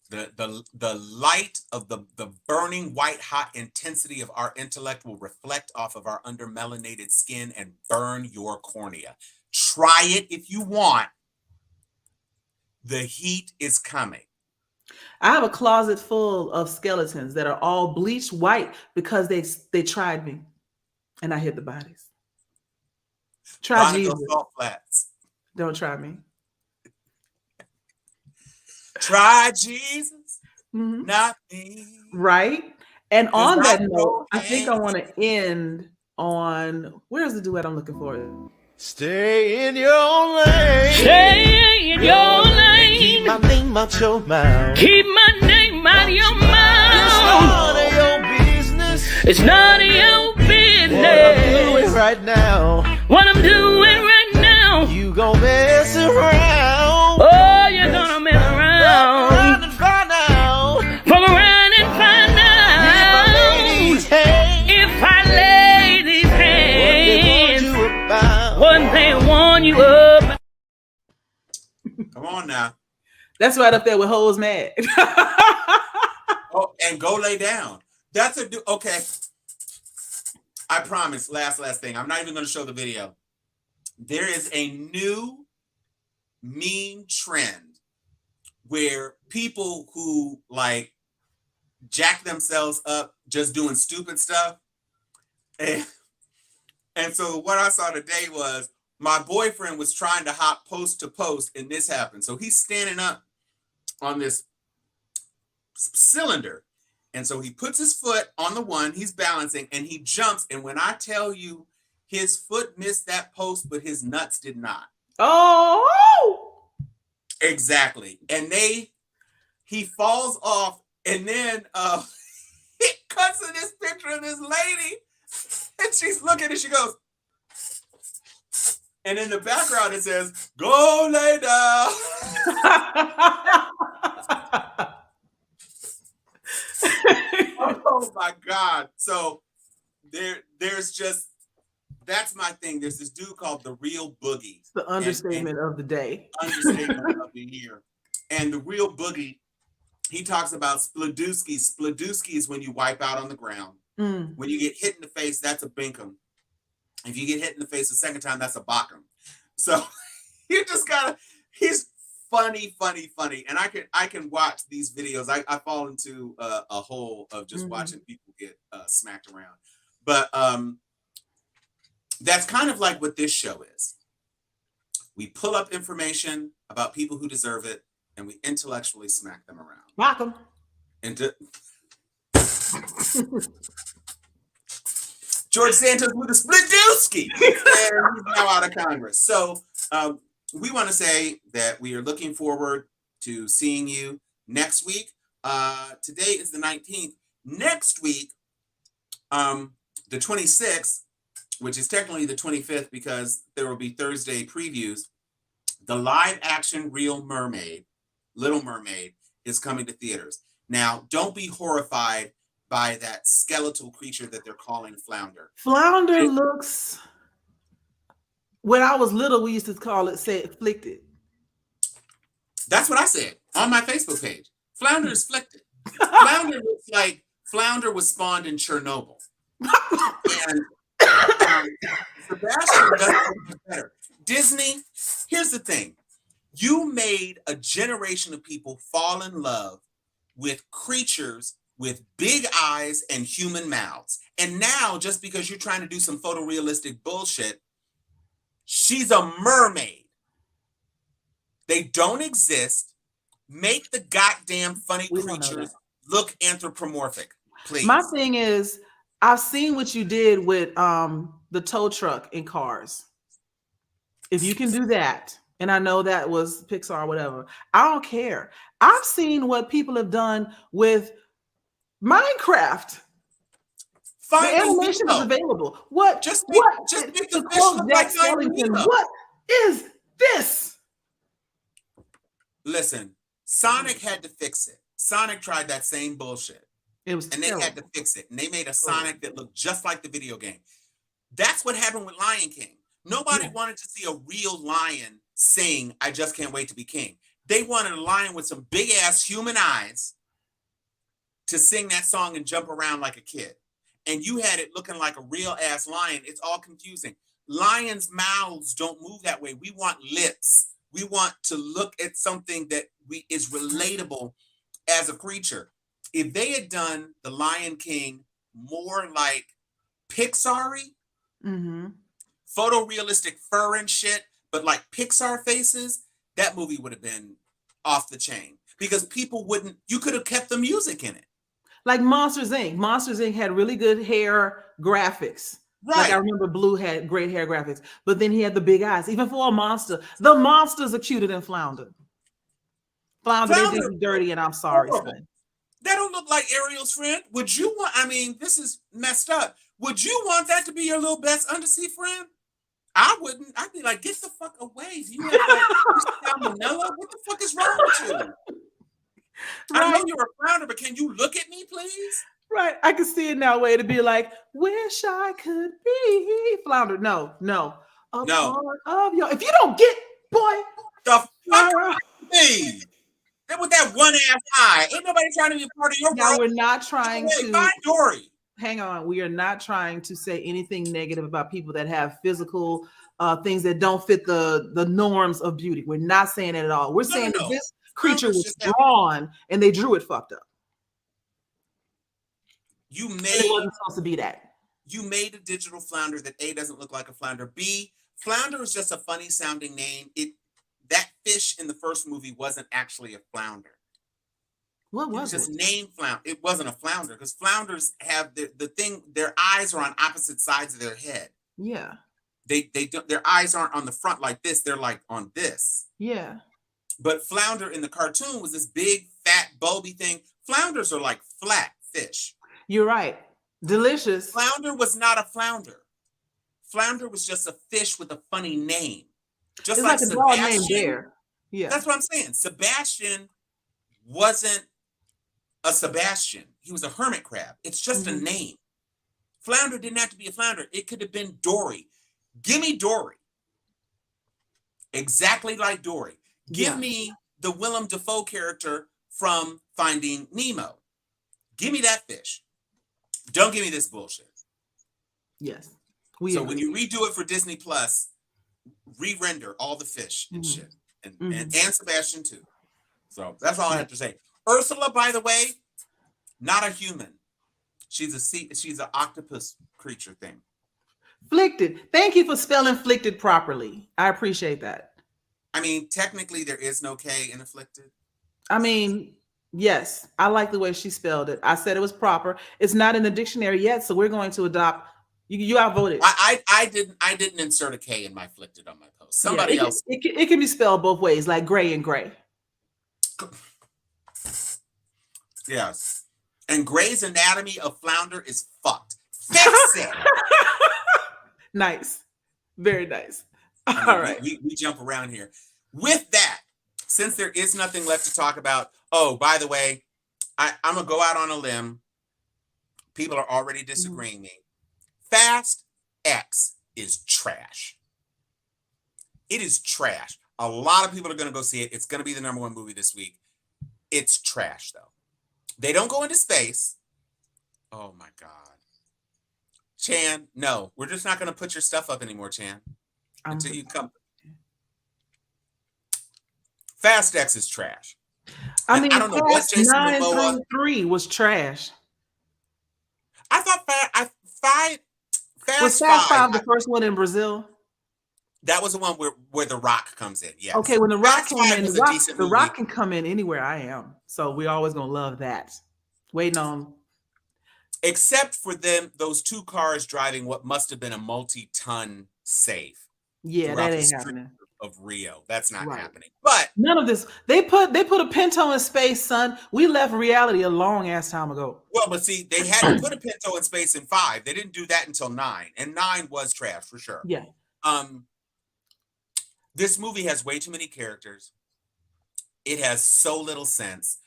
S1: The light of the burning white hot intensity of our intellect will reflect off of our undermelanated skin and burn your cornea. Try it if you want. The heat is coming.
S2: I have a closet full of skeletons that are all bleached white because they tried me, and I hid the bodies. Try Jesus.
S1: Salt flats.
S2: Don't try me.
S1: Try Jesus, not me.
S2: Right. And on that note, I think I want to end on, where's the duet I'm looking for?
S8: Stay in your lane.
S9: Stay in your lane.
S8: Keep my name out your mouth.
S9: Keep my name out of your mouth.
S8: It's none of your business.
S9: It's none of your business.
S8: What I'm doing right now.
S9: What I'm doing right now.
S8: You gon' mess around.
S9: Oh, you're gonna mess around.
S8: Fuck around and find out.
S9: Fuck around and find out. If I lay these hands. What they warn you up.
S1: Come on now.
S2: That's right up there with Hoes Mad.
S1: Oh, and go lay down. That's okay. I promise. Last thing. I'm not even going to show the video. There is a new meme trend where people who like jack themselves up just doing stupid stuff. And so what I saw today was my boyfriend was trying to hop post to post, and this happened. So he's standing up on this cylinder. And so he puts his foot on the one, he's balancing, and he jumps. And when I tell you his foot missed that post, but his nuts did not.
S2: Oh!
S1: Exactly. And he falls off, and then it cuts to this picture of this lady, and she's looking and she goes, and in the background it says, "Go lay down." Oh my God. So there's just, that's my thing. There's this dude called the Real Boogie.
S2: It's the understatement of the day.
S1: Understatement of the year. And the Real Boogie, he talks about spladooskies. Spladooskies when you wipe out on the ground. When you get hit in the face, that's a binkum. If you get hit in the face the second time, that's a bockum. So you just gotta, he's funny. And I can watch these videos. I fall into a hole of just watching people get smacked around. But that's kind of like what this show is. We pull up information about people who deserve it, and we intellectually smack them around.
S2: Rock 'em.
S1: George Santos with a splitooski, and he's now out of Congress. So we want to say that we are looking forward to seeing you next week. Today is the 19th. Next week, the 26th, which is technically the 25th because there will be Thursday previews, the live action Little Mermaid, is coming to theaters. Now, don't be horrified by that skeletal creature that they're calling Flounder.
S2: Flounder looks, when I was little, we used to call it, say, afflicted.
S1: That's what I said on my Facebook page. Flounder is afflicted. Flounder looks like Flounder was spawned in Chernobyl. And Sebastian doesn't look better. Disney, here's the thing. You made a generation of people fall in love with creatures with big eyes and human mouths. And now, just because you're trying to do some photorealistic bullshit, she's a mermaid. They don't exist. Make the goddamn funny creatures look anthropomorphic, please.
S2: My thing is, I've seen what you did with the tow truck in Cars. If you can do that, and I know that was Pixar or whatever, I don't care. I've seen what people have done with Minecraft. The animation is available. What?
S1: Just
S2: what?
S1: make
S2: To
S1: the fish
S2: quote
S1: look
S2: Jack
S1: like
S2: Skellington, what is This.
S1: Listen, Sonic had to fix it. Sonic tried that same bullshit.
S2: It was
S1: and
S2: terrible.
S1: they had to fix it. And they made a Sonic that looked just like the video game. That's what happened with Lion King. Nobody wanted to see a real lion sing I Just Can't Wait to Be King. They wanted a lion with some big ass human eyes to sing that song and jump around like a kid. And you had it looking like a real ass lion. It's all confusing. Lions' mouths don't move that way. We want lips. We want to look at something that is relatable as a creature. If they had done the Lion King more like Pixar-y, photorealistic fur and shit, but like Pixar faces, that movie would have been off the chain because people wouldn't, you could have kept the music in it.
S2: Like Monsters, Inc. Monsters, Inc. had really good hair graphics.
S1: Right.
S2: Like I remember Blue had great hair graphics, but then he had the big eyes. Even for a monster, the monsters are cuter than Flounder. Flounder, they did dirty, and I'm sorry, son.
S1: That don't look like Ariel's friend. Would you want, I mean, this is messed up. Would you want that to be your little best undersea friend? I wouldn't. I'd be like, get the fuck away. You have like salmonella? What the fuck is wrong with you? I know you're a flounder, but can you look at me, please?
S2: Right. I can see it now. Way to be like, wish I could be Flounder. No. A part of your, if you don't get, boy.
S1: The fuck me. With that one ass eye. Ain't nobody trying to be a part of your
S2: Now
S1: world.
S2: we're not trying to
S1: find Dory.
S2: Hang on. We are not trying to say anything negative about people that have physical things that don't fit the norms of beauty. We're not saying that at all. We're saying that this creature was drawn and they drew it fucked up.
S1: It
S2: wasn't supposed to be that.
S1: You made a digital flounder that A, doesn't look like a flounder. B, flounder is just a funny sounding name. That fish in the first movie wasn't actually a flounder.
S2: What was
S1: it? Just named flounder. It wasn't a flounder because flounders have the thing. Their eyes are on opposite sides of their head.
S2: Yeah.
S1: They don't. Their eyes aren't on the front like this. They're like on this.
S2: Yeah.
S1: But flounder in the cartoon was this big, fat, bulby thing. Flounders are like flat fish.
S2: You're right. Delicious.
S1: Flounder was not a flounder. Flounder was just a fish with a funny name. Just
S2: it's
S1: like
S2: a dog named
S1: Sebastian.
S2: Bear. Yeah.
S1: That's what I'm saying. Sebastian wasn't a Sebastian. He was a hermit crab. It's just a name. Flounder didn't have to be a flounder. It could have been Dory. Give me Dory. Exactly like Dory. Give me the Willem Dafoe character from Finding Nemo. Give me that fish. Don't give me this bullshit.
S2: Yes.
S1: When you redo it for Disney Plus, re-render all the fish and shit. And Sebastian too. So that's all I have to say. Ursula, by the way, not a human. She's an octopus creature thing.
S2: Flicted. Thank you for spelling flicted properly. I appreciate that.
S1: I mean, technically there is no K in afflicted.
S2: I mean, yes, I like the way she spelled it. I said it was proper. It's not in the dictionary yet, so we're going to adopt. You outvoted.
S1: I didn't insert a K in my flicted on my post. Somebody else.
S2: It can be spelled both ways, like gray and gray.
S1: Yes. And Grey's Anatomy of Flounder is fucked. Fix it.
S2: Nice. Very nice.
S1: All right. We jump around here. With that, since there is nothing left to talk about, oh, by the way, I'm going to go out on a limb. People are already disagreeing me. Fast X is trash. It is trash. A lot of people are going to go see it. It's going to be the #1 movie this week. It's trash, though. They don't go into space. Oh, my God. Chan, no. We're just not going to put your stuff up anymore, Chan. Until you come. Fast X is trash.
S2: I mean,
S1: I don't know what Jason
S2: 9
S1: Momoa.
S2: through 3 was trash.
S1: I thought
S2: Was Fast 5 the first one in Brazil?
S1: That was the one where The Rock comes in. Yes.
S2: Okay, when The Rock came in,
S1: The
S2: the Rock can come in anywhere I am. So we're always going to love that. Waiting on.
S1: Except for those two cars driving what must have been a multi-ton safe.
S2: Yeah, that ain't happening.
S1: Of Rio. That's not happening. But
S2: none of this. They put a Pinto in space, son. We left reality a long ass time ago.
S1: Well, but see, they had to put a Pinto in space in 5. They didn't do that until 9. And 9 was trash for sure.
S2: Yeah.
S1: This movie has way too many characters. It has so little sense.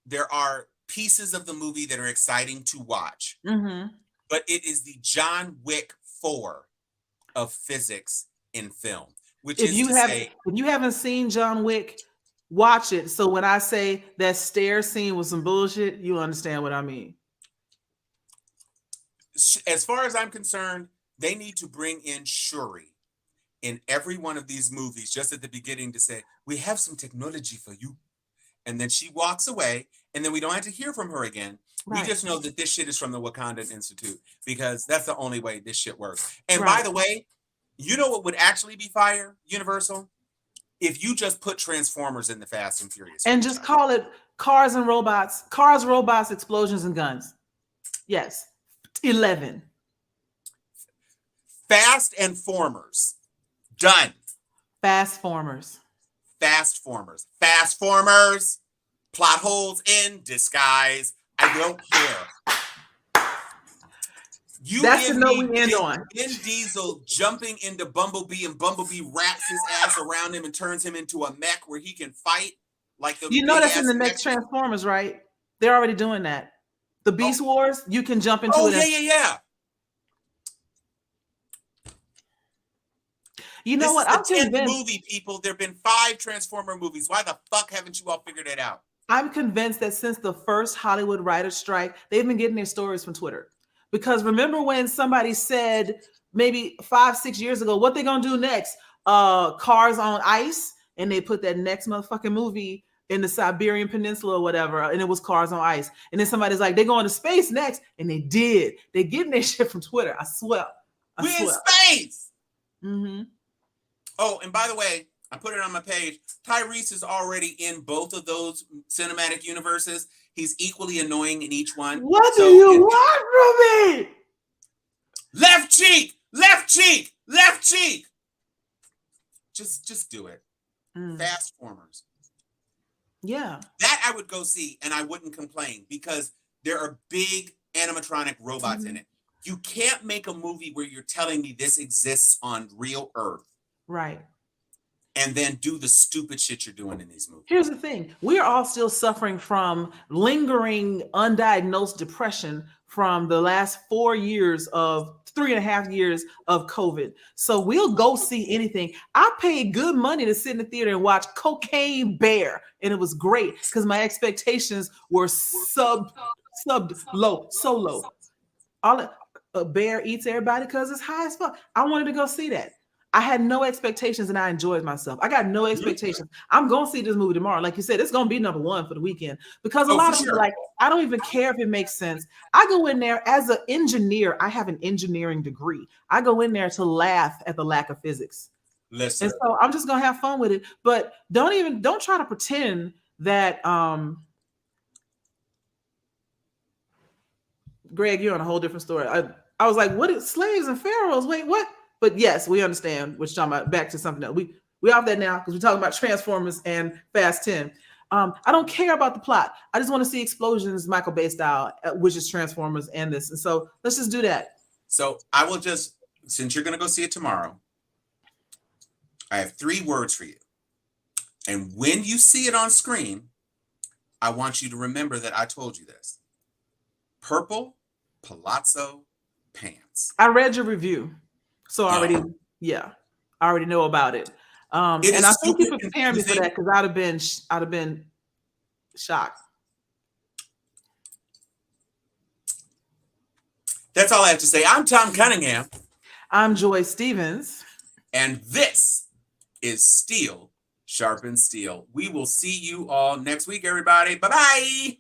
S1: There are pieces of the movie that are exciting to watch, but it is the John Wick 4 of physics in film, which
S2: If you haven't seen John Wick, watch it. So when I say that stair scene was some bullshit, you understand what I mean.
S1: As far as I'm concerned, they need to bring in Shuri in every one of these movies just at the beginning to say, we have some technology for you. And then she walks away, and then we don't have to hear from her again. Right. We just know that this shit is from the Wakandan Institute, because that's the only way this shit works. And by the way, you know what would actually be fire, Universal? If you just put Transformers in the Fast and Furious.
S2: And just call it Cars and Robots, Cars, Robots, Explosions, and Guns. Yes. 11.
S1: Fast and Formers. Done.
S2: Fast Formers.
S1: Fast Formers. Fast Formers. Plot holes in disguise. I don't care.
S2: That's the note we end on.
S1: Vin Diesel jumping into Bumblebee, and Bumblebee wraps his ass around him and turns him into a mech where he can fight like the.
S2: You know that's in the next Transformers, right? They're already doing that. The Beast Wars, you can jump into it.
S1: Yeah.
S2: You know what?
S1: I'm convinced. Movie, people. There've been 5 Transformer movies. Why the fuck haven't you all figured it out?
S2: I'm convinced that since the first Hollywood writers' strike, they've been getting their stories from Twitter. Because remember when somebody said maybe 5-6 years ago, what they gonna do next? Cars on Ice, and they put that next motherfucking movie in the Siberian Peninsula or whatever, and it was Cars on Ice. And then somebody's like, they're going to space next, and they did. They're getting their shit from Twitter. I swear.
S1: We're in space.
S2: Mm-hmm.
S1: Oh, and by the way, I put it on my page. Tyrese is already in both of those cinematic universes. He's equally annoying in each one.
S2: What do you want from me?
S1: Left cheek, left cheek, left cheek. Just do it. Fast Formers.
S2: Yeah.
S1: That I would go see, and I wouldn't complain, because there are big animatronic robots in it. You can't make a movie where you're telling me this exists on real Earth.
S2: Right.
S1: And then do the stupid shit you're doing in these movies.
S2: Here's the thing. We're all still suffering from lingering undiagnosed depression from the last 3.5 years of COVID. So we'll go see anything. I paid good money to sit in the theater and watch Cocaine Bear. And it was great because my expectations were so low. A bear eats everybody because it's high as fuck. I wanted to go see that. I had no expectations and I enjoyed myself. I got no expectations. I'm going to see this movie tomorrow. Like you said, it's going to be number 1 for the weekend, because a lot of people are like, I don't even care if it makes sense. I go in there as an engineer. I have an engineering degree. I go in there to laugh at the lack of physics.
S1: Listen.
S2: And so I'm just going to have fun with it. But don't try to pretend that, Greg, you're on a whole different story. I was like, what is slaves and pharaohs? Wait, what? But yes, we understand what you're talking about. Back to something else. We off that now because we're talking about Transformers and Fast 10. I don't care about the plot. I just want to see explosions, Michael Bay style, which is Transformers and this. And so let's just do that.
S1: So I will just, since you're going to go see it tomorrow, I have 3 words for you. And when you see it on screen, I want you to remember that I told you this. Purple palazzo pants.
S2: I read your review. So I already know about it. And I think you prepared me for that, because I'd have been shocked.
S1: That's all I have to say. I'm Tom Cunningham.
S2: I'm Joy Stevens.
S1: And this is Steel Sharpens Steel. We will see you all next week, everybody. Bye-bye.